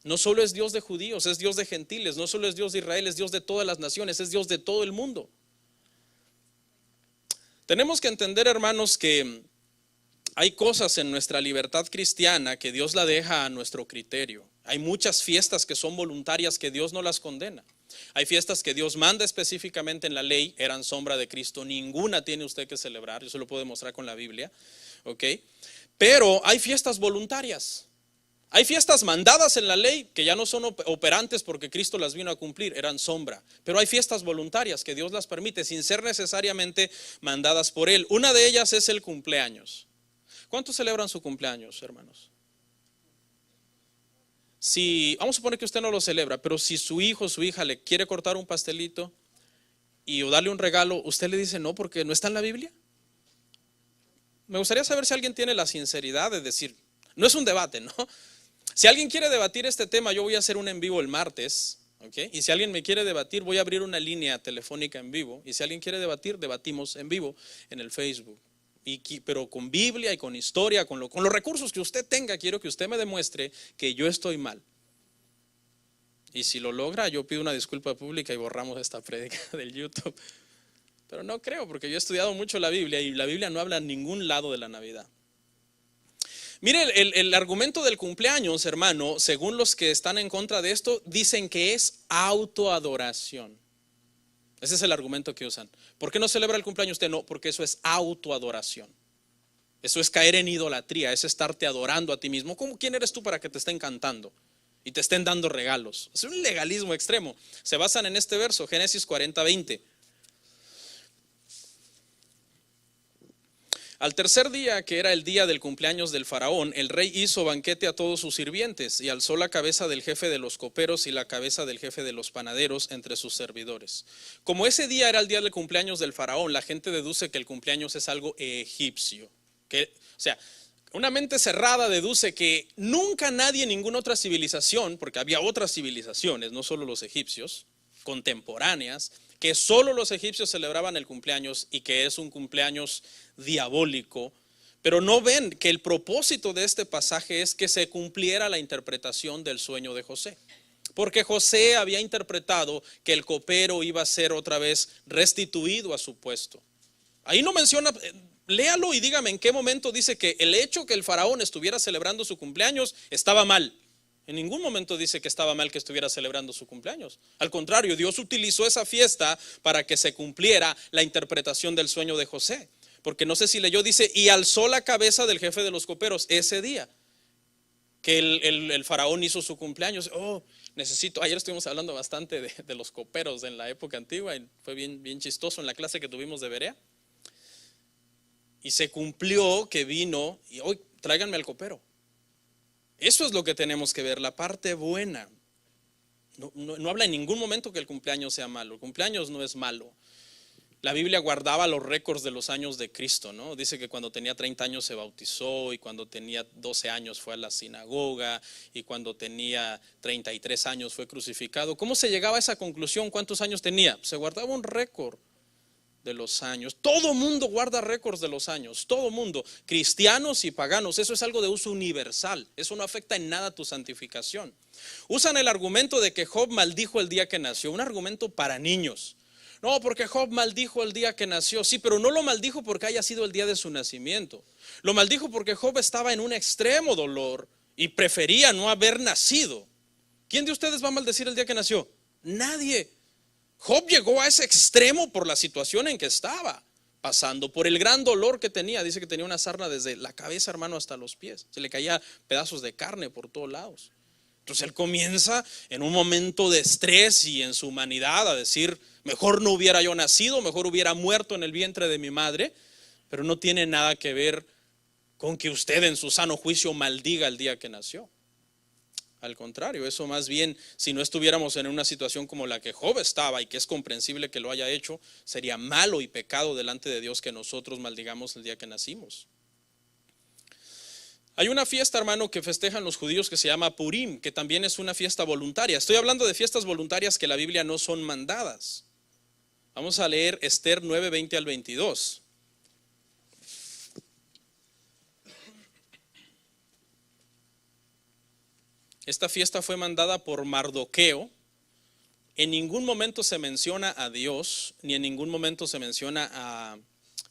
No solo es Dios de judíos, es Dios de gentiles. No solo es Dios de Israel, es Dios de todas las naciones, es Dios de todo el mundo. Tenemos que entender, hermanos, que hay cosas en nuestra libertad cristiana que Dios la deja a nuestro criterio. Hay muchas fiestas que son voluntarias que Dios no las condena. Hay fiestas que Dios manda específicamente en la ley, eran sombra de Cristo. Ninguna tiene usted que celebrar, yo se lo puedo demostrar con la Biblia, ¿ok? Pero hay fiestas voluntarias. Hay fiestas mandadas en la ley que ya no son operantes porque Cristo las vino a cumplir, eran sombra. Pero hay fiestas voluntarias que Dios las permite sin ser necesariamente mandadas por Él. Una de ellas es el cumpleaños. ¿Cuántos celebran su cumpleaños, hermanos? Si, vamos a suponer que usted no lo celebra, pero si su hijo o su hija le quiere cortar un pastelito y o darle un regalo, ¿usted le dice no porque no está en la Biblia? Me gustaría saber si alguien tiene la sinceridad de decir, no es un debate, ¿no? Si alguien quiere debatir este tema, yo voy a hacer un en vivo el martes, ¿ok? Y si alguien me quiere debatir, voy a abrir una línea telefónica en vivo. Y si alguien quiere debatir, debatimos en vivo en el Facebook. Pero con Biblia y con historia, con los recursos que usted tenga, quiero que usted me demuestre que yo estoy mal. Y si lo logra, yo pido una disculpa pública y borramos esta prédica del YouTube. Pero no creo, porque yo he estudiado mucho la Biblia y la Biblia no habla en ningún lado de la Navidad. Mire, el argumento del cumpleaños, hermano, según los que están en contra de esto, dicen que es autoadoración. Ese es el argumento que usan. ¿Por qué no celebra el cumpleaños usted? No, porque eso es autoadoración. Eso es caer en idolatría, es estarte adorando a ti mismo. ¿Quién eres tú para que te estén cantando y te estén dando regalos? Es un legalismo extremo. Se basan en este verso, Génesis 40:20. Al tercer día, que era el día del cumpleaños del faraón, el rey hizo banquete a todos sus sirvientes y alzó la cabeza del jefe de los coperos y la cabeza del jefe de los panaderos entre sus servidores. Como ese día era el día del cumpleaños del faraón, la gente deduce que el cumpleaños es algo egipcio. O sea, una mente cerrada deduce que nunca nadie en ninguna otra civilización, porque había otras civilizaciones, no solo los egipcios, contemporáneas, que solo los egipcios celebraban el cumpleaños y que es un cumpleaños diabólico, pero no ven que el propósito de este pasaje es que se cumpliera la interpretación del sueño de José. Porque José había interpretado que el copero iba a ser otra vez restituido a su puesto. Ahí no menciona, léalo y dígame en qué momento dice que el hecho que el faraón estuviera celebrando su cumpleaños estaba mal. En ningún momento dice que estaba mal que estuviera celebrando su cumpleaños. Al contrario, Dios utilizó esa fiesta para que se cumpliera la interpretación del sueño de José. Porque no sé si leyó, dice, y alzó la cabeza del jefe de los coperos ese día que el faraón hizo su cumpleaños. Ayer estuvimos hablando bastante de los coperos en la época antigua y fue bien chistoso en la clase que tuvimos de Berea. Y se cumplió que vino y hoy tráiganme al copero. Eso es lo que tenemos que ver, la parte buena. No habla en ningún momento que el cumpleaños sea malo. El cumpleaños no es malo. La Biblia guardaba los récords de los años de Cristo, ¿no? Dice que cuando tenía 30 años se bautizó y cuando tenía 12 años fue a la sinagoga y cuando tenía 33 años fue crucificado. ¿Cómo se llegaba a esa conclusión? ¿Cuántos años tenía? Se guardaba un récord de los años. Todo mundo guarda récords de los años, todo mundo, cristianos y paganos. Eso es algo de uso universal. Eso no afecta en nada tu santificación. Usan el argumento de que Job maldijo el día que nació, un argumento para niños. No, porque Job maldijo el día que nació. Sí, pero no lo maldijo porque haya sido el día de su nacimiento. Lo maldijo porque Job estaba en un extremo dolor y prefería no haber nacido. ¿Quién de ustedes va a maldecir el día que nació? Nadie. Job llegó a ese extremo por la situación en que estaba pasando, por el gran dolor que tenía. Dice que tenía una sarna desde la cabeza, hermano, hasta los pies. Se le caía pedazos de carne por todos lados. Entonces él comienza en un momento de estrés y en su humanidad a decir, mejor no hubiera yo nacido, mejor hubiera muerto en el vientre de mi madre. Pero no tiene nada que ver con que usted en su sano juicio maldiga el día que nació. Al contrario, eso más bien, si no estuviéramos en una situación como la que Job estaba y que es comprensible que lo haya hecho, sería malo y pecado delante de Dios que nosotros maldigamos el día que nacimos. Hay una fiesta, hermano, que festejan los judíos que se llama Purim, que también es una fiesta voluntaria. Estoy hablando de fiestas voluntarias que la Biblia no son mandadas. Vamos a leer Esther 9:20 al 22. Esta fiesta fue mandada por Mardoqueo. En ningún momento se menciona a Dios, ni en ningún momento se menciona a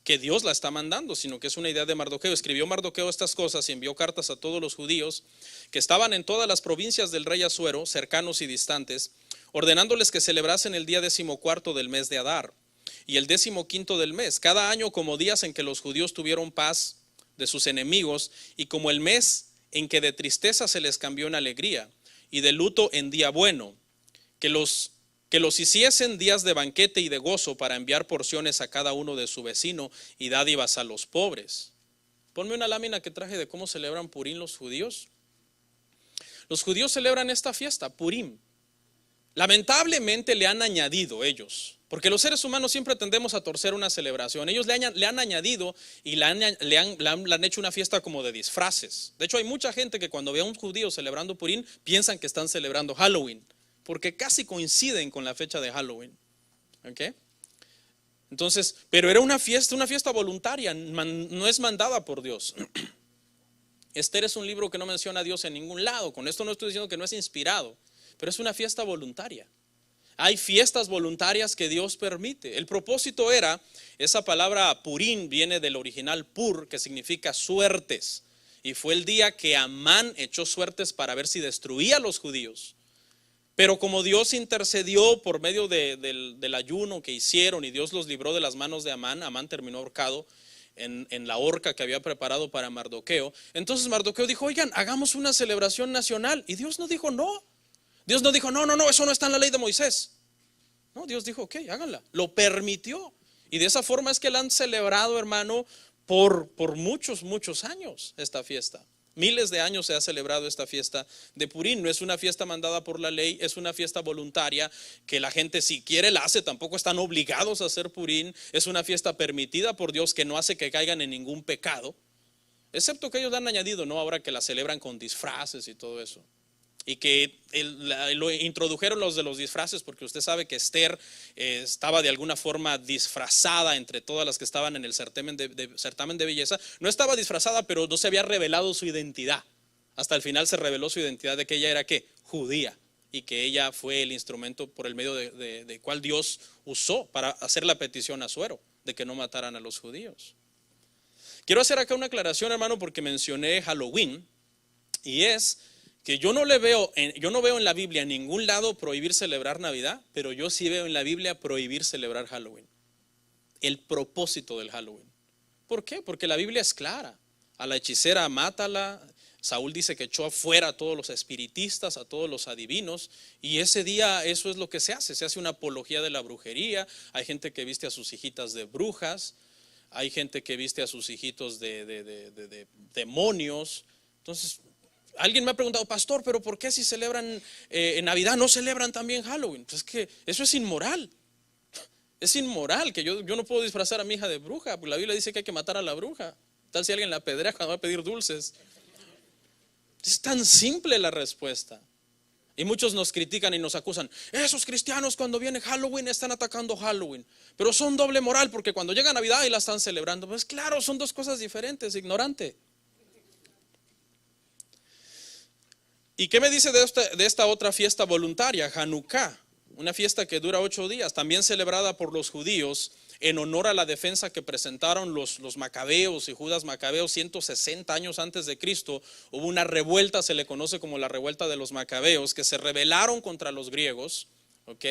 que Dios la está mandando, sino que es una idea de Mardoqueo. Escribió Mardoqueo estas cosas y envió cartas a todos los judíos que estaban en todas las provincias del rey Asuero, cercanos y distantes, ordenándoles que celebrasen el día 14 del mes de Adar y el 15 del mes, cada año como días en que los judíos tuvieron paz de sus enemigos, y como el mes en que de tristeza se les cambió en alegría y de luto en día bueno, que los hiciesen días de banquete y de gozo para enviar porciones a cada uno de su vecino y dádivas a los pobres. Ponme una lámina que traje de cómo celebran Purim los judíos. Los judíos celebran esta fiesta, Purim. Lamentablemente le han añadido ellos, porque los seres humanos siempre tendemos a torcer una celebración. Ellos le han añadido y le han hecho una fiesta como de disfraces. De hecho, hay mucha gente que cuando ve a un judío celebrando Purim piensan que están celebrando Halloween, porque casi coinciden con la fecha de Halloween. ¿Okay? Entonces, pero era una fiesta voluntaria, no es mandada por Dios. Esther es un libro que no menciona a Dios en ningún lado. Con esto no estoy diciendo que no es inspirado, pero es una fiesta voluntaria. Hay fiestas voluntarias que Dios permite. El propósito era, esa palabra Purim viene del original pur, que significa suertes. Y fue el día que Amán echó suertes para ver si destruía a los judíos. Pero como Dios intercedió por medio del ayuno que hicieron y Dios los libró de las manos de Amán, Amán terminó ahorcado en la horca que había preparado para Mardoqueo. Entonces Mardoqueo dijo, oigan, hagamos una celebración nacional. Y Dios no dijo no. Dios no dijo, no, eso no está en la ley de Moisés. No, Dios dijo, ok, háganla. Lo permitió. Y de esa forma es que la han celebrado, hermano, por muchos años esta fiesta. Miles de años se ha celebrado esta fiesta de Purim. No es una fiesta mandada por la ley, es una fiesta voluntaria que la gente si quiere la hace, tampoco están obligados a hacer Purim. Es una fiesta permitida por Dios que no hace que caigan en ningún pecado, excepto que ellos la han añadido, ¿no? Ahora que la celebran con disfraces y todo eso. Y que lo introdujeron los de los disfraces, porque usted sabe que Esther estaba de alguna forma disfrazada entre todas las que estaban en el certamen de belleza. No estaba disfrazada, pero no se había revelado su identidad. Hasta el final se reveló su identidad de que ella era ¿qué? Judía, y que ella fue el instrumento por el medio de cual Dios usó para hacer la petición a Asuero de que no mataran a los judíos. Quiero hacer acá una aclaración, hermano, porque mencioné Halloween, y es que yo no veo en la Biblia en ningún lado prohibir celebrar Navidad, pero yo sí veo en la Biblia prohibir celebrar Halloween. El propósito del Halloween. ¿Por qué? Porque la Biblia es clara. A la hechicera mátala. Saúl dice que echó afuera a todos los espiritistas, a todos los adivinos, y ese día eso es lo que se hace una apología de la brujería. Hay gente que viste a sus hijitas de brujas, hay gente que viste a sus hijitos de demonios. Entonces, alguien me ha preguntado, pastor, pero ¿por qué si celebran en Navidad no celebran también Halloween? Pues es que eso es inmoral. Es inmoral que yo no puedo disfrazar a mi hija de bruja, porque la Biblia dice que hay que matar a la bruja. Tal si alguien la apedrea cuando va a pedir dulces. Es tan simple la respuesta. Y muchos nos critican y nos acusan, esos cristianos cuando viene Halloween están atacando Halloween, pero son doble moral porque cuando llega Navidad y la están celebrando. Pues claro, son dos cosas diferentes, ignorante. ¿Y qué me dice de esta otra fiesta voluntaria, Hanukkah? Una fiesta que dura 8 días, también celebrada por los judíos en honor a la defensa que presentaron los macabeos y Judas Macabeos 160 años antes de Cristo. Hubo una revuelta, se le conoce como la revuelta de los macabeos, que se rebelaron contra los griegos, ¿ok?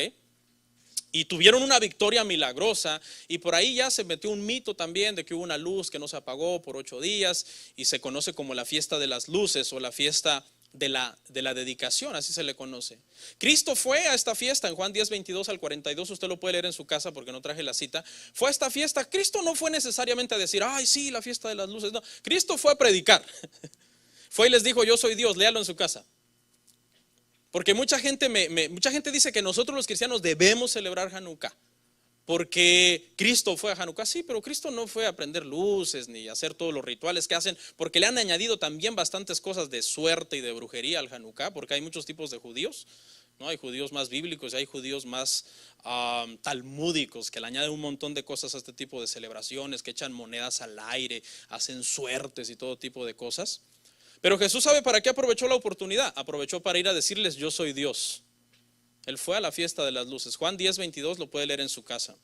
Y tuvieron una victoria milagrosa, y por ahí ya se metió un mito también de que hubo una luz que no se apagó por 8 días y se conoce como la fiesta de las luces o la fiesta de la dedicación, así se le conoce. Cristo fue a esta fiesta en Juan 10, 22 al 42, usted lo puede leer en su casa porque no traje la cita. Fue a esta fiesta, Cristo no fue necesariamente a decir, ay sí, la fiesta de las luces, no, Cristo fue a predicar. Fue y les dijo, yo soy Dios, léalo en su casa. Porque mucha gente dice que nosotros los cristianos debemos celebrar Hanukkah porque Cristo fue a Hanukkah. Sí, pero Cristo no fue a prender luces ni a hacer todos los rituales que hacen, porque le han añadido también bastantes cosas de suerte y de brujería al Hanukkah, porque hay muchos tipos de judíos, ¿no? Hay judíos más bíblicos y hay judíos más talmúdicos que le añaden un montón de cosas a este tipo de celebraciones, que echan monedas al aire, hacen suertes y todo tipo de cosas. Pero Jesús sabe para qué aprovechó la oportunidad. Aprovechó para ir a decirles, yo soy Dios. Él fue a la fiesta de las luces. Juan 10, 22 lo puede leer en su casa.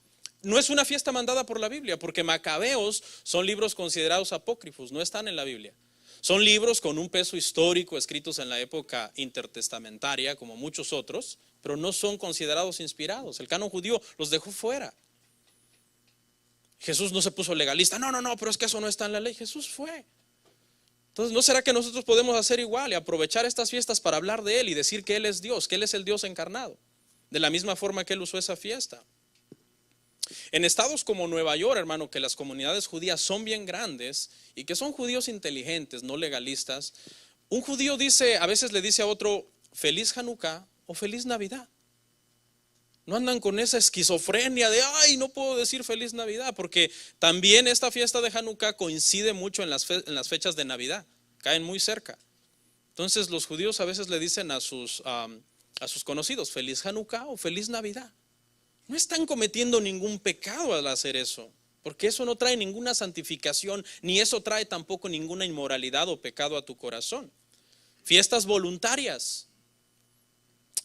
No es una fiesta mandada por la Biblia, porque Macabeos son libros considerados apócrifos, no están en la Biblia. Son libros con un peso histórico, escritos en la época intertestamentaria, como muchos otros, pero no son considerados inspirados. El canon judío los dejó fuera. Jesús no se puso legalista, no, pero es que eso no está en la ley. Jesús fue. Entonces, ¿no será que nosotros podemos hacer igual y aprovechar estas fiestas para hablar de Él y decir que Él es Dios, que Él es el Dios encarnado? De la misma forma que Él usó esa fiesta. En estados como Nueva York, hermano, que las comunidades judías son bien grandes y que son judíos inteligentes, no legalistas, un judío dice, a veces le dice a otro, feliz Hanukkah o feliz Navidad. No andan con esa esquizofrenia de, ay, no puedo decir feliz Navidad, porque también esta fiesta de Hanukkah coincide mucho en las fechas de Navidad, caen muy cerca. Entonces los judíos a veces le dicen a sus conocidos, feliz Hanukkah o feliz Navidad. No están cometiendo ningún pecado al hacer eso, porque eso no trae ninguna santificación, ni eso trae tampoco ninguna inmoralidad o pecado a tu corazón. Fiestas voluntarias.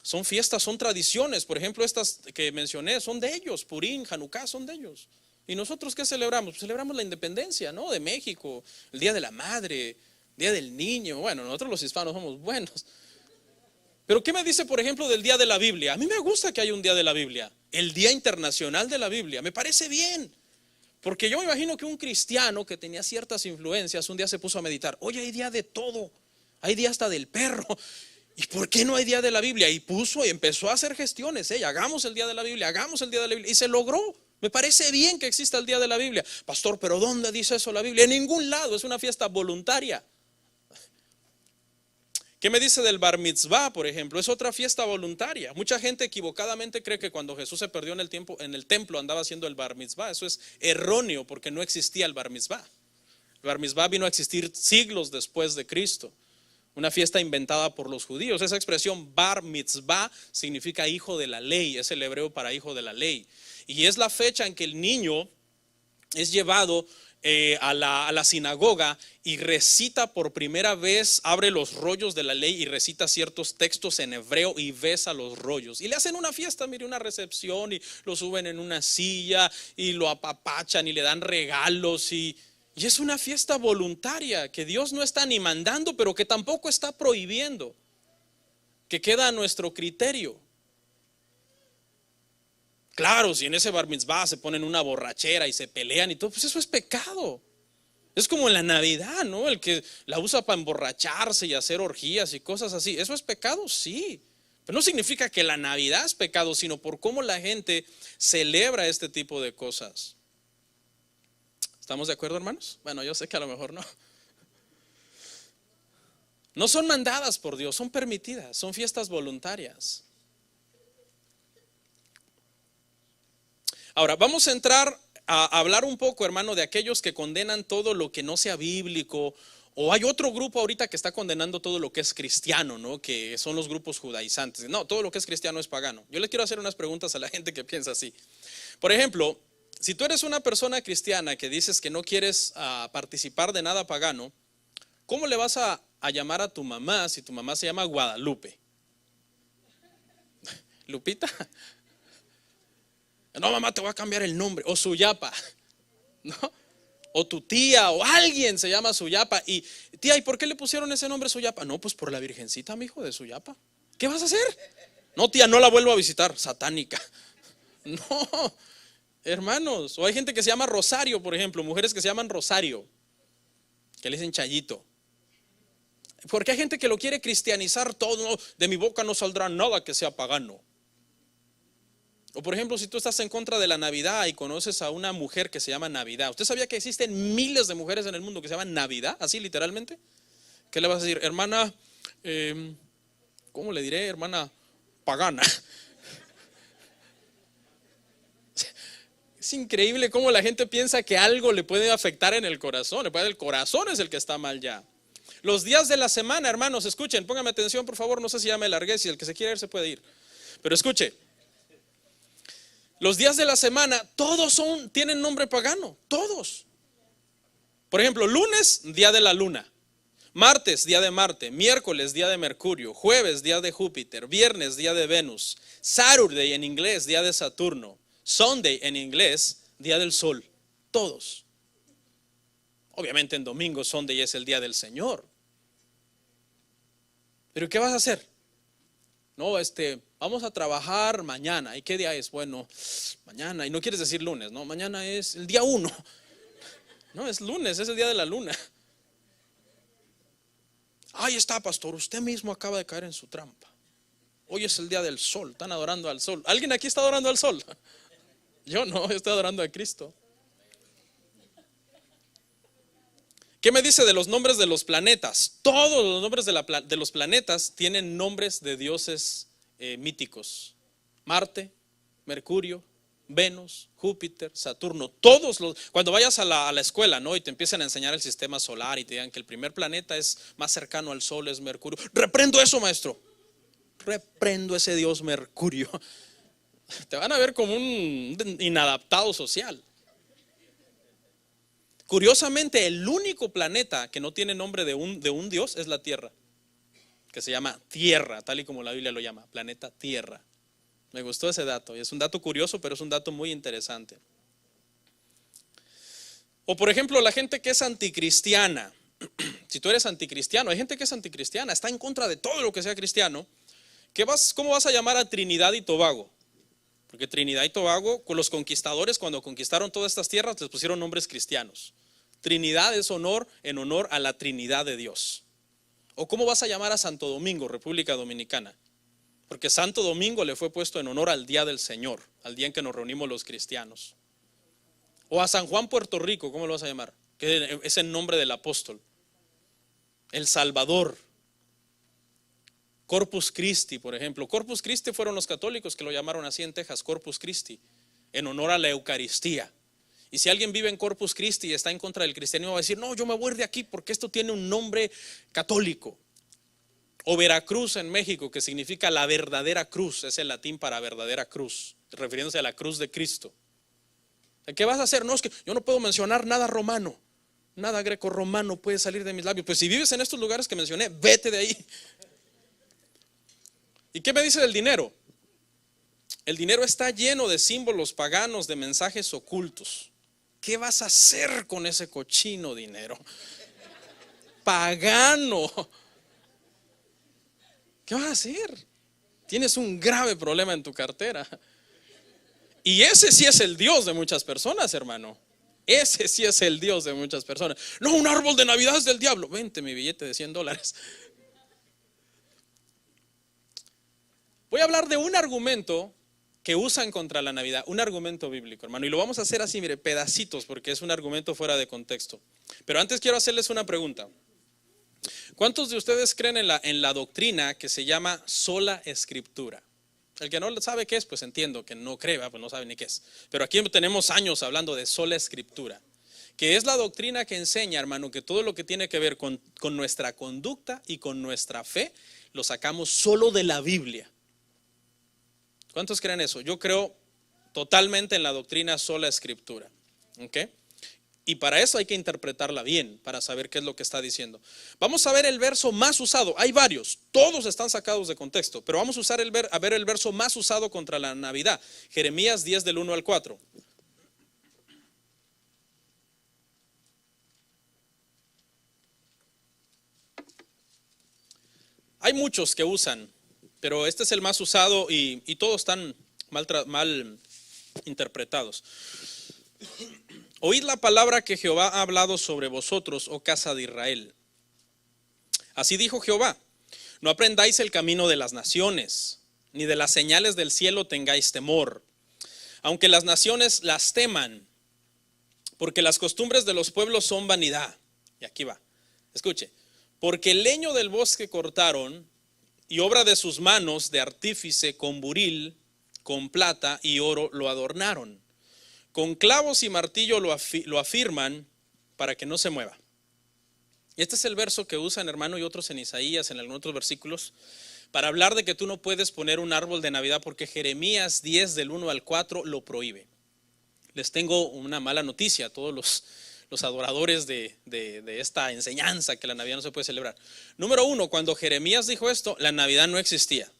Son fiestas, son tradiciones. Por ejemplo, estas que mencioné son de ellos. Purim, Hanukkah son de ellos. ¿Y nosotros qué celebramos? Pues celebramos la independencia, ¿no? De México, el Día de la Madre, Día del Niño. Bueno, nosotros los hispanos somos buenos. Pero ¿qué me dice, por ejemplo, del Día de la Biblia? A mí me gusta que haya un Día de la Biblia. El Día Internacional de la Biblia. Me parece bien. Porque yo me imagino que un cristiano que tenía ciertas influencias un día se puso a meditar. Oye, hay día de todo. Hay día hasta del perro. ¿Y por qué no hay día de la Biblia? Y empezó a hacer gestiones, hagamos el día de la Biblia, hagamos el día de la Biblia. Y se logró. Me parece bien que exista el día de la Biblia. Pastor, ¿pero dónde dice eso la Biblia? En ningún lado, es una fiesta voluntaria. ¿Qué me dice del Bar Mitzvah, por ejemplo? Es otra fiesta voluntaria. Mucha gente equivocadamente cree que cuando Jesús se perdió en el templo andaba haciendo el Bar Mitzvah. Eso es erróneo porque no existía el Bar Mitzvah. El Bar Mitzvah vino a existir siglos después de Cristo. Una fiesta inventada por los judíos. Esa expresión Bar Mitzvah significa hijo de la ley, es el hebreo para hijo de la ley. Y es la fecha en que el niño es llevado a la sinagoga y recita por primera vez, abre los rollos de la ley y recita ciertos textos en hebreo y besa los rollos. Y le hacen una fiesta, mire, una recepción, y lo suben en una silla y lo apapachan y le dan regalos y es una fiesta voluntaria que Dios no está ni mandando, pero que tampoco está prohibiendo, que queda a nuestro criterio. Claro, si en ese bar mitzvah se ponen una borrachera y se pelean y todo, pues eso es pecado. Es como en la Navidad, ¿no? El que la usa para emborracharse y hacer orgías y cosas así. ¿Eso es pecado? Sí. Pero no significa que la Navidad es pecado, sino por cómo la gente celebra este tipo de cosas. ¿Estamos de acuerdo, hermanos? Bueno, yo sé que a lo mejor no. No son mandadas por Dios, son permitidas, son fiestas voluntarias. Ahora, vamos a entrar a hablar un poco, hermano, de aquellos que condenan todo lo que no sea bíblico. O hay otro grupo ahorita que está condenando todo lo que es cristiano, ¿no? Que son los grupos judaizantes. No, todo lo que es cristiano es pagano. Yo le quiero hacer unas preguntas a la gente que piensa así. Por ejemplo, si tú eres una persona cristiana que dices que no quieres participar de nada pagano, ¿cómo le vas a llamar a tu mamá si tu mamá se llama Guadalupe? ¿Lupita? No, mamá, te voy a cambiar el nombre. O Suyapa, ¿no? O tu tía o alguien se llama Suyapa. Y tía, ¿y por qué le pusieron ese nombre Suyapa? No, pues por la virgencita, mi hijo, de Suyapa. ¿Qué vas a hacer? No, tía, no la vuelvo a visitar, satánica. No, hermanos. O hay gente que se llama Rosario, por ejemplo, mujeres que se llaman Rosario, que le dicen Chayito. Porque hay gente que lo quiere cristianizar todo. No, de mi boca no saldrá nada que sea pagano. O por ejemplo, si tú estás en contra de la Navidad y conoces a una mujer que se llama Navidad, ¿usted sabía que existen miles de mujeres en el mundo que se llaman Navidad? Así literalmente. ¿Qué le vas a decir? Hermana, ¿cómo le diré? Hermana pagana. Es increíble cómo la gente piensa que algo le puede afectar en el corazón. El corazón es el que está mal ya. Los días de la semana, hermanos, escuchen, pónganme atención por favor, no sé si ya me largué, si el que se quiere ir se puede ir. Pero escuche. Los días de la semana, todos tienen nombre pagano, todos. Por ejemplo, lunes, día de la luna. Martes, día de Marte. Miércoles, día de Mercurio. Jueves, día de Júpiter. Viernes, día de Venus. Saturday en inglés, día de Saturno. Sunday en inglés, día del Sol. Todos. Obviamente en domingo, Sunday es el día del Señor. ¿Pero qué vas a hacer? No, vamos a trabajar mañana. ¿Y qué día es? Bueno, mañana. Y no quieres decir lunes, ¿no? Mañana es el día 1. No, es lunes, es el día de la luna. Ahí está, pastor, usted mismo acaba de caer en su trampa. Hoy es el día del sol, están adorando al sol. ¿Alguien aquí está adorando al sol? Yo no, estoy adorando a Cristo. ¿Qué me dice de los nombres de los planetas? Todos los nombres de los planetas tienen nombres de dioses míticos. Marte, Mercurio, Venus, Júpiter, Saturno, cuando vayas a la escuela, ¿no? Y te empiezan a enseñar el sistema solar y te digan que el primer planeta es más cercano al Sol, es Mercurio. Reprendo eso, maestro. Reprendo ese dios Mercurio. Te van a ver como un inadaptado social. Curiosamente, el único planeta que no tiene nombre de un dios es la Tierra, que se llama Tierra, tal y como la Biblia lo llama, planeta Tierra. Me gustó ese dato, y es un dato curioso, pero es un dato muy interesante. O por ejemplo, la gente que es anticristiana. Si tú eres anticristiano, hay gente que es anticristiana, está en contra de todo lo que sea cristiano. ¿Cómo vas a llamar a Trinidad y Tobago? Porque Trinidad y Tobago, con los conquistadores, cuando conquistaron todas estas tierras, les pusieron nombres cristianos. Trinidad es en honor a la Trinidad de Dios. ¿O cómo vas a llamar a Santo Domingo, República Dominicana? Porque Santo Domingo le fue puesto en honor al día del Señor, al día en que nos reunimos los cristianos. O a San Juan, Puerto Rico, ¿cómo lo vas a llamar? Que es el nombre del apóstol. El Salvador. Corpus Christi, por ejemplo. Corpus Christi fueron los católicos que lo llamaron así en Texas, Corpus Christi, en honor a la Eucaristía. Y si alguien vive en Corpus Christi y está en contra del cristianismo, va a decir, no, yo me voy de aquí porque esto tiene un nombre católico. O Veracruz en México, que significa la verdadera cruz, es el latín para verdadera cruz, refiriéndose a la cruz de Cristo. ¿Qué vas a hacer? No, es que yo no puedo mencionar nada romano, nada greco-romano puede salir de mis labios. Pues si vives en estos lugares que mencioné, vete de ahí. ¿Y qué me dice del dinero? El dinero está lleno de símbolos paganos, de mensajes ocultos. ¿Qué vas a hacer con ese cochino dinero? Pagano. ¿Qué vas a hacer? Tienes un grave problema en tu cartera. Y ese sí es el Dios de muchas personas, hermano. Ese sí es el Dios de muchas personas. No, un árbol de Navidad es del diablo. Vente mi billete de $100. Voy a hablar de un argumento que usan contra la Navidad, un argumento bíblico, hermano, y lo vamos a hacer así, mire, pedacitos, porque es un argumento fuera de contexto. Pero antes quiero hacerles una pregunta. ¿Cuántos de ustedes creen en la doctrina que se llama sola escritura? El que no sabe qué es, pues entiendo que no cree, pues no sabe ni qué es. Pero aquí tenemos años hablando de sola escritura, que es la doctrina que enseña, hermano, que todo lo que tiene que ver con nuestra conducta y con nuestra fe, lo sacamos solo de la Biblia. ¿Cuántos creen eso? Yo creo totalmente en la doctrina sola escritura. ¿Ok? Y para eso hay que interpretarla bien, para saber qué es lo que está diciendo. Vamos a ver el verso más usado. Hay varios, todos están sacados de contexto, pero vamos a ver el verso más usado contra la Navidad. Jeremías 10 del 1 al 4. Hay muchos que usan, pero este es el más usado y todos están mal interpretados. Oíd la palabra que Jehová ha hablado sobre vosotros, oh casa de Israel. Así dijo Jehová: no aprendáis el camino de las naciones, ni de las señales del cielo tengáis temor, aunque las naciones las teman, porque las costumbres de los pueblos son vanidad. Y aquí va, escuche: porque el leño del bosque cortaron, y obra de sus manos de artífice con buril, con plata y oro lo adornaron. Con clavos y martillo lo afirman para que no se mueva. Y este es el verso que usan, hermano, y otros en Isaías, en algunos otros versículos, para hablar de que tú no puedes poner un árbol de Navidad, porque Jeremías 10 del 1 al 4 lo prohíbe. Les tengo una mala noticia a todos los adoradores de esta enseñanza que la Navidad no se puede celebrar. Número uno, cuando Jeremías dijo esto, la Navidad no existía.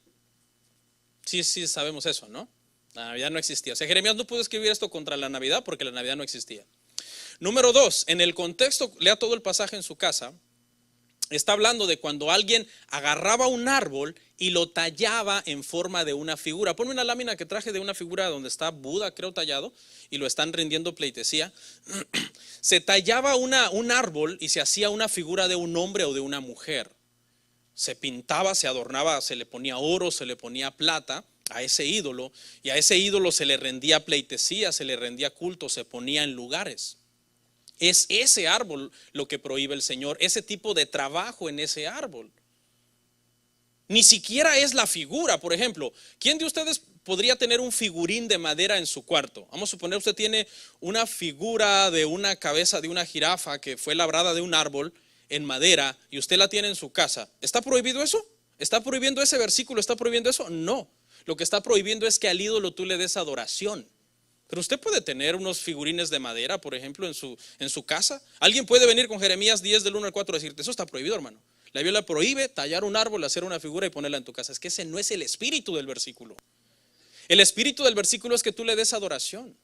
Sí sabemos eso, ¿no? La Navidad no existía. O sea, Jeremías no pudo escribir esto contra la Navidad porque la Navidad no existía. Número dos, en el contexto, lea todo el pasaje en su casa, está hablando de cuando alguien agarraba un árbol y lo tallaba en forma de una figura. Ponme una lámina que traje de una figura donde está Buda, creo, tallado, y lo están rindiendo pleitesía. Se tallaba un árbol y se hacía una figura de un hombre o de una mujer. se pintaba, se adornaba, se le ponía oro, se le ponía plata a ese ídolo, y a ese ídolo se le rendía pleitesía, se le rendía culto, se ponía en lugares. Es ese árbol lo que prohíbe el Señor, ese tipo de trabajo en ese árbol. Ni siquiera es la figura. Por ejemplo, ¿quién de ustedes podría tener un figurín de madera en su cuarto? Vamos a suponer usted tiene una figura de una cabeza de una jirafa que fue labrada de un árbol en madera y usted la tiene en su casa. ¿Está prohibido eso? ¿Está prohibiendo ese versículo? ¿Está prohibiendo eso? No. Lo que está prohibiendo es que al ídolo tú le des adoración. Pero usted puede tener unos figurines de madera, por ejemplo, en su casa. Alguien puede venir con Jeremías 10 del 1 al 4 y decirte, eso está prohibido, hermano. La Biblia prohíbe tallar un árbol, hacer una figura y ponerla en tu casa. Es que ese no es el espíritu del versículo. El espíritu del versículo es que tú le des adoración.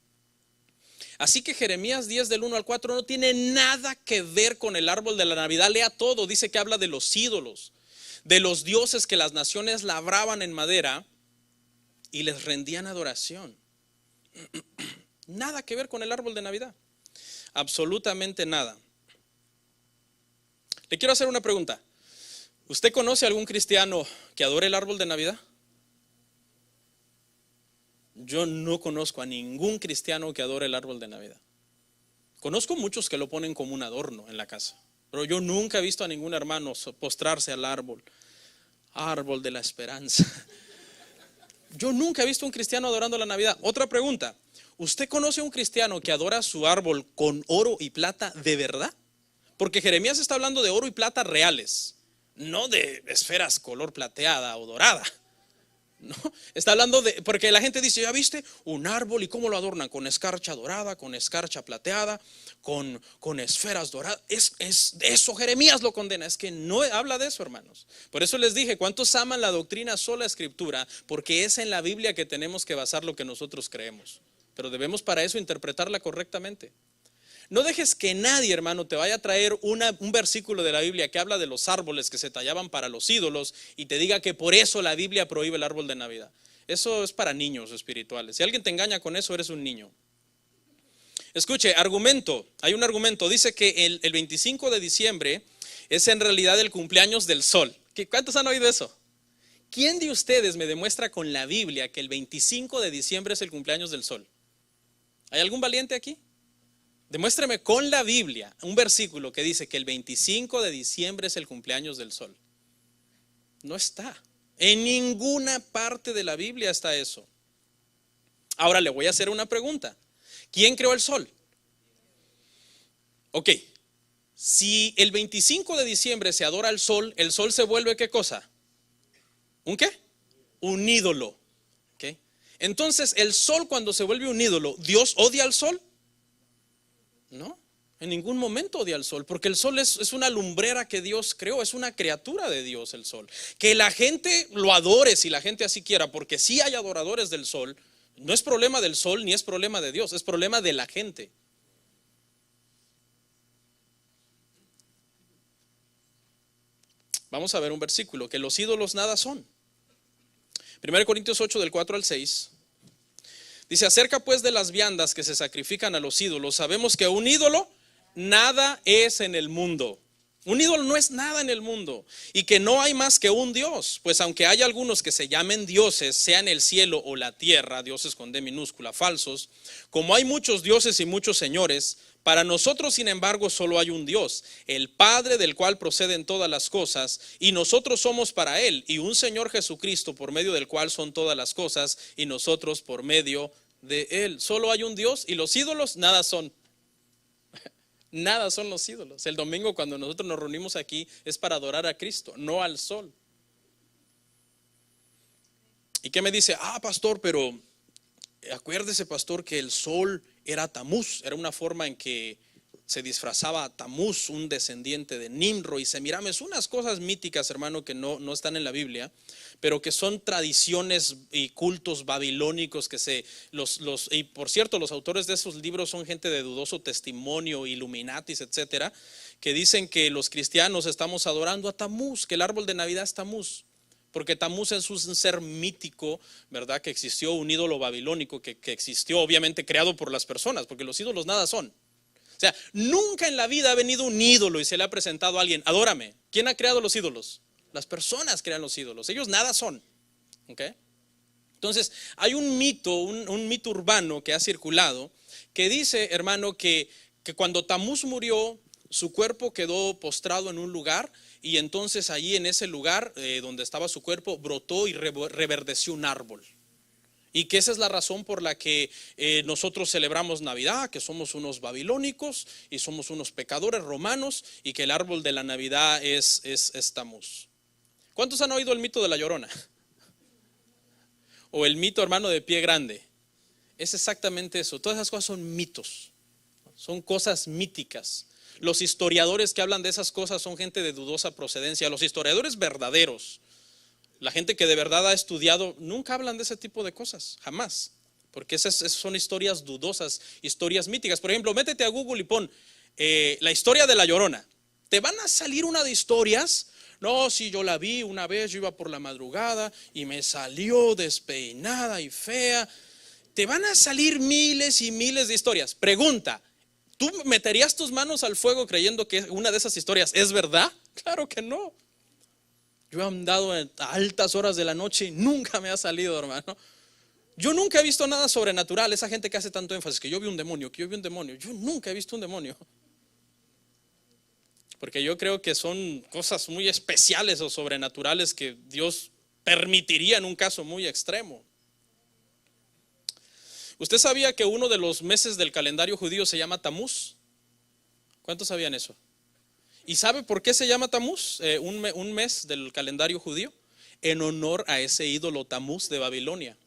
Así que Jeremías 10 del 1 al 4 no tiene nada que ver con el árbol de la Navidad. Lea todo, dice que habla de los ídolos, de los dioses que las naciones labraban en madera y les rendían adoración. Nada que ver con el árbol de Navidad. Absolutamente nada. Le quiero hacer una pregunta. ¿Usted conoce a algún cristiano que adore el árbol de Navidad? Yo no conozco a ningún cristiano que adore el árbol de Navidad. Conozco muchos que lo ponen como un adorno en la casa, pero yo nunca he visto a ningún hermano postrarse al árbol de la esperanza. Yo nunca he visto a un cristiano adorando la Navidad. Otra pregunta, ¿usted conoce a un cristiano que adora su árbol con oro y plata de verdad? Porque Jeremías está hablando de oro y plata reales, no de esferas color plateada o dorada. No, está hablando de, porque la gente dice, ¿ya viste un árbol y cómo lo adornan? Con escarcha dorada, con escarcha plateada, con esferas doradas. Es de eso Jeremías lo condena. Es que no habla de eso, hermanos. Por eso les dije, ¿cuántos aman la doctrina sola escritura? Porque es en la Biblia que tenemos que basar lo que nosotros creemos. Pero debemos para eso interpretarla correctamente. No dejes que nadie, hermano, te vaya a traer un versículo de la Biblia que habla de los árboles que se tallaban para los ídolos y te diga que por eso la Biblia prohíbe el árbol de Navidad. Eso es para niños espirituales. Si alguien te engaña con eso, eres un niño. Escuche, argumento. Hay un argumento. Dice que el 25 de diciembre es en realidad el cumpleaños del sol. ¿Cuántos han oído eso? ¿Quién de ustedes me demuestra con la Biblia que el 25 de diciembre es el cumpleaños del sol? ¿Hay algún valiente aquí? Demuéstreme con la Biblia un versículo que dice que el 25 de diciembre es el cumpleaños del sol. No está. En ninguna parte de la Biblia está eso. Ahora le voy a hacer una pregunta. ¿Quién creó el sol? Ok. Si el 25 de diciembre se adora al sol, ¿el sol se vuelve qué cosa? ¿Un qué? Un ídolo. ¿Okay? Entonces, el sol cuando se vuelve un ídolo, ¿Dios odia al sol? No, en ningún momento odia al sol, porque el sol es una lumbrera que Dios creó, es una criatura de Dios el sol. Que la gente lo adore si la gente así quiera, porque sí hay adoradores del sol, no es problema del sol ni es problema de Dios, es problema de la gente. Vamos a ver un versículo, que los ídolos nada son. 1 Corintios 8 del 4 al 6. Dice, acerca pues de las viandas que se sacrifican a los ídolos, sabemos que un ídolo nada es en el mundo. Un ídolo no es nada en el mundo. Y que no hay más que un Dios. Pues aunque hay algunos que se llamen dioses, sea en el cielo o la tierra, dioses con D minúscula, falsos, como hay muchos dioses y muchos señores, para nosotros sin embargo solo hay un Dios, el Padre del cual proceden todas las cosas, y nosotros somos para Él, y un Señor Jesucristo por medio del cual son todas las cosas, y nosotros por medio de Él. Solo hay un Dios y los ídolos nada son. Nada son los ídolos. El domingo cuando nosotros nos reunimos aquí es para adorar a Cristo, no al sol. ¿Y qué me dice? Pastor, pero acuérdese, pastor, que el sol era Tamuz, era una forma en que se disfrazaba a Tamuz, un descendiente de Nimro, y Semiramis, unas cosas míticas, hermano, que no están en la Biblia, pero que son tradiciones y cultos babilónicos y por cierto, los autores de esos libros son gente de dudoso testimonio, Illuminatis, etcétera, que dicen que los cristianos estamos adorando a Tamuz, que el árbol de Navidad es Tamuz. Porque Tamuz es un ser mítico, ¿verdad? Que existió, un ídolo babilónico que existió, obviamente creado por las personas, porque los ídolos nada son. O sea, nunca en la vida ha venido un ídolo y se le ha presentado a alguien, adórame. ¿Quién ha creado los ídolos? Las personas crean los ídolos, ellos nada son. ¿Ok? Entonces, hay un mito, un mito urbano que ha circulado que dice, hermano, que cuando Tamuz murió, su cuerpo quedó postrado en un lugar y entonces allí en ese lugar donde estaba su cuerpo brotó y reverdeció un árbol. Y que esa es la razón por la que nosotros celebramos Navidad, que somos unos babilónicos y somos unos pecadores romanos y que el árbol de la Navidad es Tamuz. ¿Cuántos han oído el mito de la Llorona? O el mito, hermano, de Pie Grande. Es exactamente eso. Todas esas cosas son mitos, son cosas míticas. Los historiadores que hablan de esas cosas son gente de dudosa procedencia. Los historiadores verdaderos, la gente que de verdad ha estudiado, nunca hablan de ese tipo de cosas, jamás. Porque esas son historias dudosas, historias míticas. Por ejemplo, métete a Google y pon la historia de la Llorona. Te van a salir una de historias. No, si yo la vi una vez, yo iba por la madrugada y me salió despeinada y fea. Te van a salir miles y miles de historias. Pregunta, ¿tú meterías tus manos al fuego creyendo que una de esas historias es verdad? Claro que no. Yo he andado a altas horas de la noche y nunca me ha salido, hermano. Yo nunca he visto nada sobrenatural. Esa gente que hace tanto énfasis, que yo vi un demonio, que yo vi un demonio. Yo nunca he visto un demonio. Porque yo creo que son cosas muy especiales o sobrenaturales que Dios permitiría en un caso muy extremo. ¿Usted sabía que uno de los meses del calendario judío se llama Tamuz? ¿Cuántos sabían eso? ¿Y sabe por qué se llama Tamuz, un mes del calendario judío? En honor a ese ídolo Tamuz de Babilonia,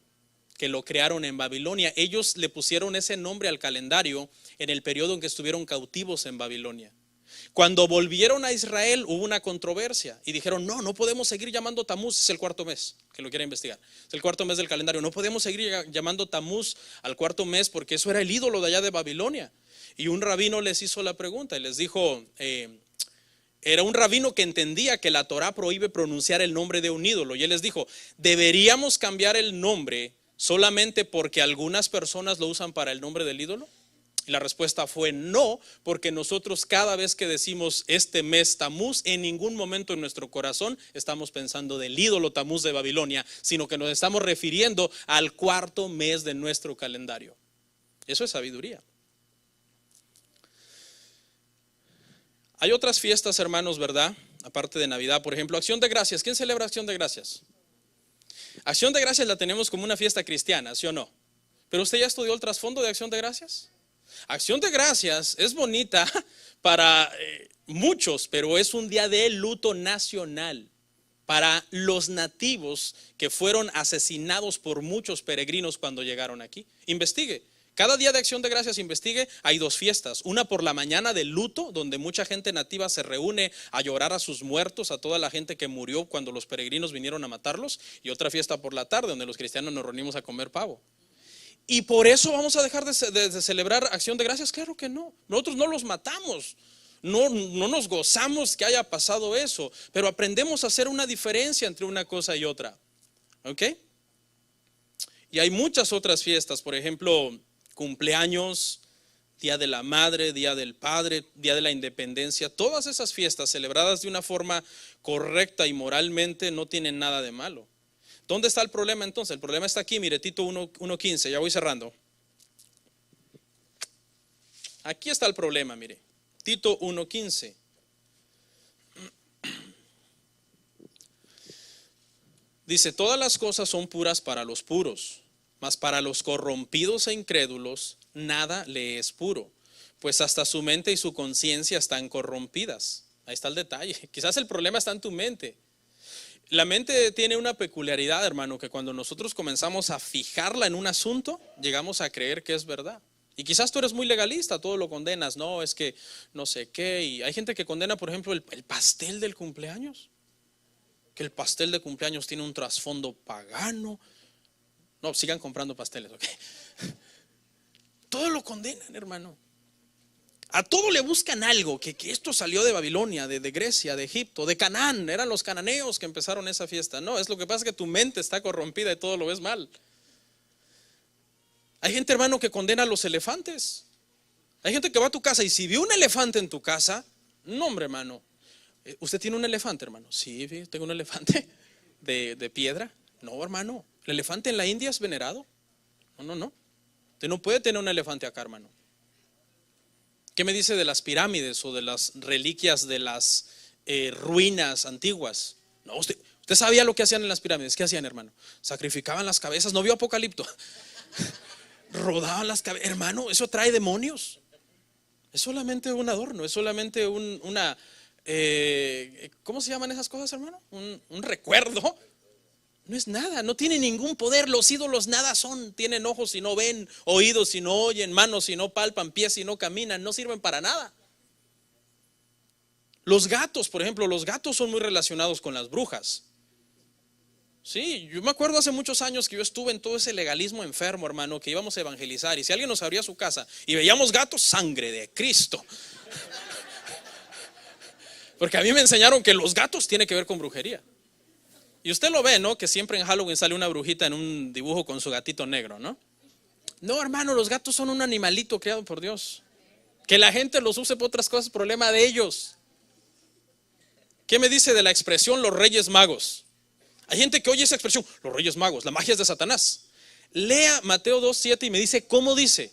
que lo crearon en Babilonia. Ellos le pusieron ese nombre al calendario en el periodo en que estuvieron cautivos en Babilonia. Cuando volvieron a Israel hubo una controversia y dijeron, no podemos seguir llamando Tamuz, es el cuarto mes, que lo quiera investigar, es el cuarto mes del calendario, no podemos seguir llamando Tamuz al cuarto mes porque eso era el ídolo de allá de Babilonia. Y un rabino les hizo la pregunta y les dijo, era un rabino que entendía que la Torá prohíbe pronunciar el nombre de un ídolo, y él les dijo, ¿deberíamos cambiar el nombre solamente porque algunas personas lo usan para el nombre del ídolo? Y la respuesta fue no, porque nosotros cada vez que decimos este mes Tamuz, en ningún momento en nuestro corazón estamos pensando del ídolo Tamuz de Babilonia, sino que nos estamos refiriendo al cuarto mes de nuestro calendario. Eso es sabiduría. Hay otras fiestas, hermanos, ¿verdad? Aparte de Navidad, por ejemplo, Acción de Gracias. ¿Quién celebra Acción de Gracias? Acción de Gracias la tenemos como una fiesta cristiana, ¿sí o no? ¿Pero usted ya estudió el trasfondo de Acción de Gracias? Acción de Gracias es bonita para muchos, pero es un día de luto nacional para los nativos que fueron asesinados por muchos peregrinos cuando llegaron aquí. Investigue. Cada día de Acción de Gracias investigue, hay dos fiestas, una por la mañana de luto, donde mucha gente nativa se reúne a llorar a sus muertos, a toda la gente que murió cuando los peregrinos vinieron a matarlos, y otra fiesta por la tarde, donde los cristianos nos reunimos a comer pavo. ¿Y por eso vamos a dejar de celebrar Acción de Gracias? Claro que no, nosotros no los matamos, no nos gozamos que haya pasado eso, pero aprendemos a hacer una diferencia entre una cosa y otra, ¿ok? Y hay muchas otras fiestas, por ejemplo, cumpleaños, Día de la Madre, Día del Padre, Día de la Independencia. Todas esas fiestas celebradas de una forma correcta y moralmente no tienen nada de malo. ¿Dónde está el problema entonces? El problema está aquí, mire, Tito 1:15, ya voy cerrando. Aquí está el problema, mire, Tito 1:15. Dice, todas las cosas son puras para los puros, mas para los corrompidos e incrédulos nada le es puro, pues hasta su mente y su conciencia están corrompidas. Ahí está el detalle. Quizás el problema está en tu mente. La mente tiene una peculiaridad, hermano, que cuando nosotros comenzamos a fijarla en un asunto, llegamos a creer que es verdad. Y quizás tú eres muy legalista, todo lo condenas, no, es que no sé qué. Y hay gente que condena, por ejemplo, el pastel del cumpleaños, que el pastel de cumpleaños tiene un trasfondo pagano. No, sigan comprando pasteles, ¿ok? Todo lo condenan, hermano. A todo le buscan algo, que esto salió de Babilonia, de Grecia, de Egipto, de Canaán. Eran los cananeos que empezaron esa fiesta. No, es lo que pasa que tu mente está corrompida y todo lo ves mal. Hay gente, hermano, que condena a los elefantes. Hay gente que va a tu casa y si vio un elefante en tu casa, no, hombre, hermano, ¿Usted tiene un elefante, hermano? Sí, tengo un elefante de piedra. No, hermano, el elefante en la India es venerado. No. Usted no puede tener un elefante acá, hermano. ¿Qué me dice de las pirámides o de las reliquias de las ruinas antiguas? No, usted sabía lo que hacían en las pirámides. ¿Qué hacían, hermano? Sacrificaban las cabezas. ¿No vio Apocalipto? Rodaban las cabezas. Hermano, eso trae demonios. Es solamente un adorno, es solamente una ¿cómo se llaman esas cosas, hermano? Un recuerdo. No es nada, no tiene ningún poder. Los ídolos nada son. Tienen ojos y no ven, oídos y no oyen, manos y no palpan, pies y no caminan. No sirven para nada. Los gatos, por ejemplo, los gatos son muy relacionados con las brujas. Sí, yo me acuerdo hace muchos años que yo estuve en todo ese legalismo enfermo, hermano, que íbamos a evangelizar, y si alguien nos abría su casa y veíamos gatos, sangre de Cristo. Porque a mí me enseñaron que los gatos tienen que ver con brujería. Y usted lo ve, ¿no? Que siempre en Halloween sale una brujita en un dibujo con su gatito negro, ¿no? No, hermano, los gatos son un animalito creado por Dios. Que la gente los use por otras cosas, problema de ellos. ¿Qué me dice de la expresión los Reyes Magos? Hay gente que oye esa expresión, los Reyes Magos, la magia es de Satanás. Lea Mateo 2:7 y me dice, ¿cómo dice?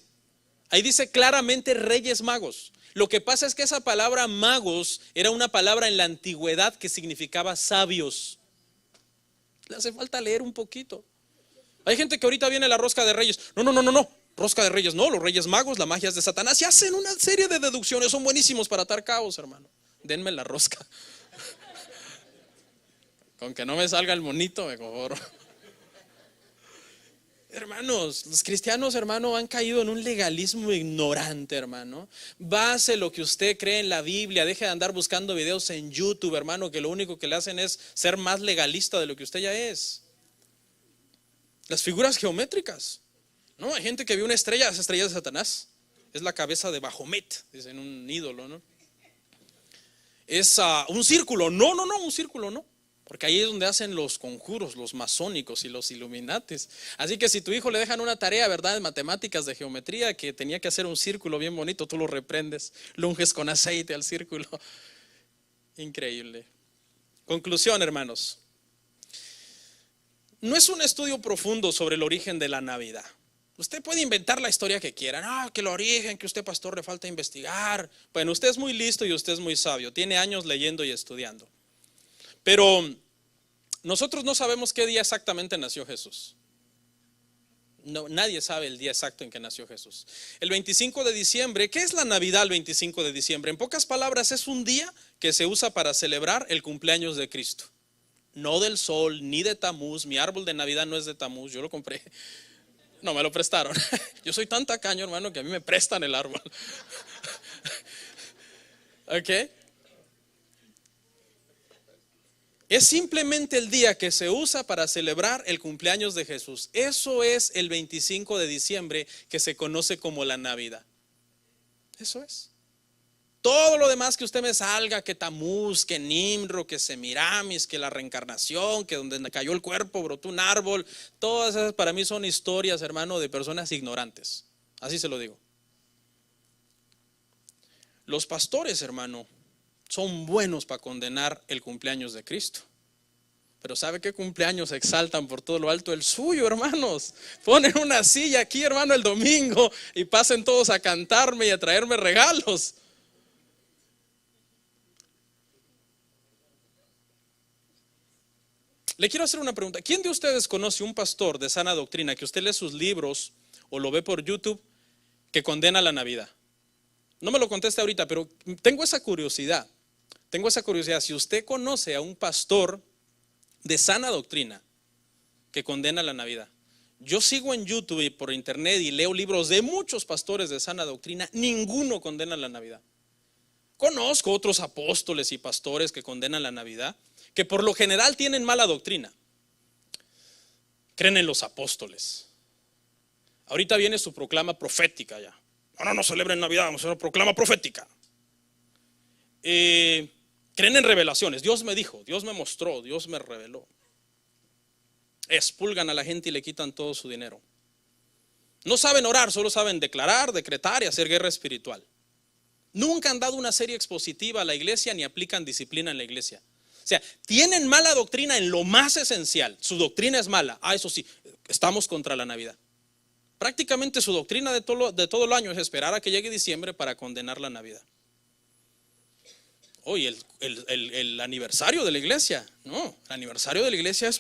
Ahí dice claramente Reyes Magos. Lo que pasa es que esa palabra magos era una palabra en la antigüedad que significaba sabios. Le hace falta leer un poquito. Hay gente que ahorita viene la rosca de Reyes. No. Rosca de Reyes, no, los Reyes Magos, la magia es de Satanás. Y hacen una serie de deducciones, son buenísimos para atar caos, hermano. Denme la rosca. Con que no me salga el monito, me conformo. Hermanos, los cristianos, hermano, han caído en un legalismo ignorante, hermano. Base lo que usted cree en la Biblia. Deje de andar buscando videos en YouTube, hermano, que lo único que le hacen es ser más legalista de lo que usted ya es. Las figuras geométricas. No, hay gente que ve una estrella, esa estrella de Satanás. Es la cabeza de Bahomet, dicen, un ídolo, ¿no? Es un círculo. No, un círculo no. Porque ahí es donde hacen los conjuros, los masónicos y los iluminatis. Así que si tu hijo le dejan una tarea, ¿verdad?, de matemáticas, de geometría, que tenía que hacer un círculo bien bonito, tú lo reprendes, lo unges con aceite al círculo. Increíble. Conclusión, hermanos. No es un estudio profundo sobre el origen de la Navidad. Usted puede inventar la historia que quiera. No, que el origen, que usted, pastor, le falta investigar. Bueno, usted es muy listo y usted es muy sabio. Tiene años leyendo y estudiando. Pero nosotros no sabemos qué día exactamente nació Jesús. No, nadie sabe el día exacto en que nació Jesús. El 25 de diciembre, ¿qué es la Navidad el 25 de diciembre? En pocas palabras, es un día que se usa para celebrar el cumpleaños de Cristo. No del sol, ni de Tamuz. Mi árbol de Navidad no es de Tamuz, yo lo compré. No, me lo prestaron. Yo soy tan tacaño, hermano, que a mí me prestan el árbol. ¿Ok? Es simplemente el día que se usa para celebrar el cumpleaños de Jesús. Eso es el 25 de diciembre, que se conoce como la Navidad. Eso es. Todo lo demás que usted me salga, que Tamuz, que Nimro, que Semiramis, que la reencarnación, que donde cayó el cuerpo brotó un árbol, todas esas para mí son historias, hermano, de personas ignorantes. Así se lo digo. Los pastores, hermano, son buenos para condenar el cumpleaños de Cristo. Pero ¿sabe qué cumpleaños exaltan por todo lo alto? El suyo, hermanos. Ponen una silla aquí, hermano, el domingo y pasen todos a cantarme y a traerme regalos. Le quiero hacer una pregunta. ¿Quién de ustedes conoce un pastor de sana doctrina, que usted lee sus libros o lo ve por YouTube, que condena la Navidad? No me lo conteste ahorita, pero tengo esa curiosidad. Si usted conoce a un pastor de sana doctrina que condena la Navidad. Yo sigo en YouTube y por internet y leo libros de muchos pastores de sana doctrina. Ninguno condena la Navidad. Conozco otros apóstoles y pastores que condenan la Navidad, que por lo general tienen mala doctrina. Creen en los apóstoles. Ahorita viene su proclama profética ya. No celebren Navidad, vamos a hacer una proclama profética. Creen en revelaciones. Dios me dijo, Dios me mostró, Dios me reveló. Expulgan a la gente y le quitan todo su dinero. No saben orar, solo saben declarar, decretar y hacer guerra espiritual. Nunca han dado una serie expositiva a la iglesia ni aplican disciplina en la iglesia. O sea, tienen mala doctrina en lo más esencial. Su doctrina es mala. Eso sí, estamos contra la Navidad. Prácticamente su doctrina de todo el año es esperar a que llegue diciembre para condenar la Navidad. Oye, el aniversario de la iglesia, no, el aniversario de la iglesia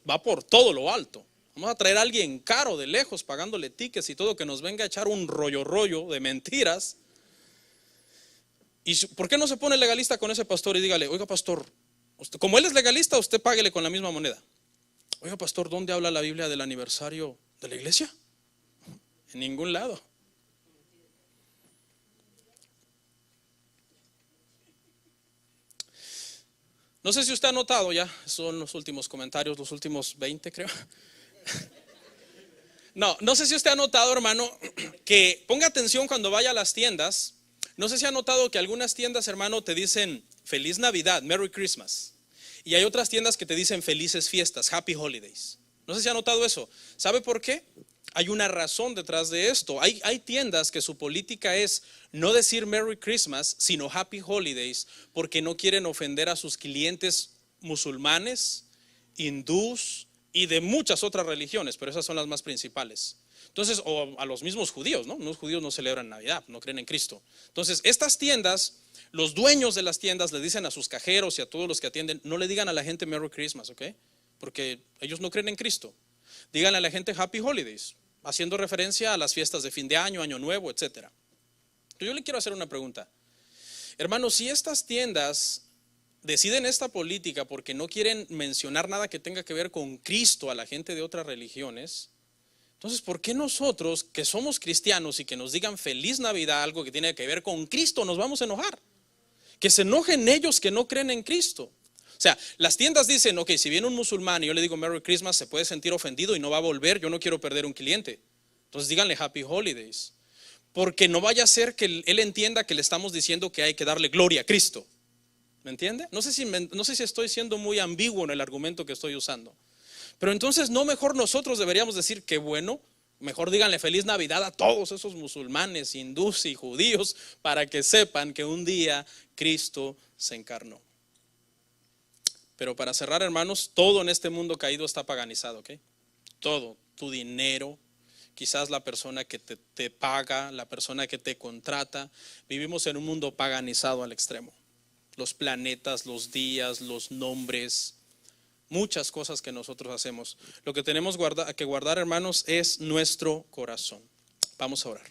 va por todo lo alto. Vamos a traer a alguien caro de lejos pagándole tickets y todo, que nos venga a echar un rollo de mentiras. ¿Y por qué no se pone legalista con ese pastor y dígale, oiga pastor, usted, como él es legalista, usted páguele con la misma moneda? Oiga pastor, ¿dónde habla la Biblia del aniversario de la iglesia? En ningún lado. No sé si usted ha notado, ya son los últimos comentarios, los últimos 20 creo. No sé si usted ha notado, hermano, que ponga atención cuando vaya a las tiendas. No sé si ha notado que algunas tiendas, hermano, te dicen Feliz Navidad, Merry Christmas. Y hay otras tiendas que te dicen Felices Fiestas, Happy Holidays. No sé si ha notado eso. ¿Sabe por qué? Hay una razón detrás de esto. Hay tiendas que su política es no decir Merry Christmas, sino Happy Holidays, porque no quieren ofender a sus clientes musulmanes, hindús y de muchas otras religiones, pero esas son las más principales. Entonces, o a los mismos judíos, ¿no? Los judíos no celebran Navidad, no creen en Cristo. Entonces, estas tiendas, los dueños de las tiendas le dicen a sus cajeros y a todos los que atienden, no le digan a la gente Merry Christmas, ¿ok? Porque ellos no creen en Cristo. Díganle a la gente Happy Holidays, haciendo referencia a las fiestas de fin de año, año nuevo, etc. Yo le quiero hacer una pregunta. Hermanos, si estas tiendas deciden esta política porque no quieren mencionar nada que tenga que ver con Cristo a la gente de otras religiones, entonces, ¿por qué nosotros que somos cristianos y que nos digan Feliz Navidad, algo que tiene que ver con Cristo, nos vamos a enojar? Que se enojen ellos que no creen en Cristo. O sea, las tiendas dicen, ok, si viene un musulmán y yo le digo Merry Christmas, se puede sentir ofendido y no va a volver, yo no quiero perder un cliente. Entonces díganle Happy Holidays. Porque no vaya a ser que él entienda que le estamos diciendo que hay que darle gloria a Cristo. ¿Me entiende? No sé si estoy siendo muy ambiguo en el argumento que estoy usando. Pero entonces no mejor nosotros deberíamos decir que bueno, mejor díganle Feliz Navidad a todos esos musulmanes, hindús y judíos para que sepan que un día Cristo se encarnó. Pero para cerrar, hermanos, todo en este mundo caído está paganizado, ¿ok? Todo, tu dinero, quizás la persona que te paga, la persona que te contrata. Vivimos en un mundo paganizado al extremo. Los planetas, los días, los nombres, muchas cosas que nosotros hacemos. Lo que tenemos que guardar, hermanos, es nuestro corazón. Vamos a orar.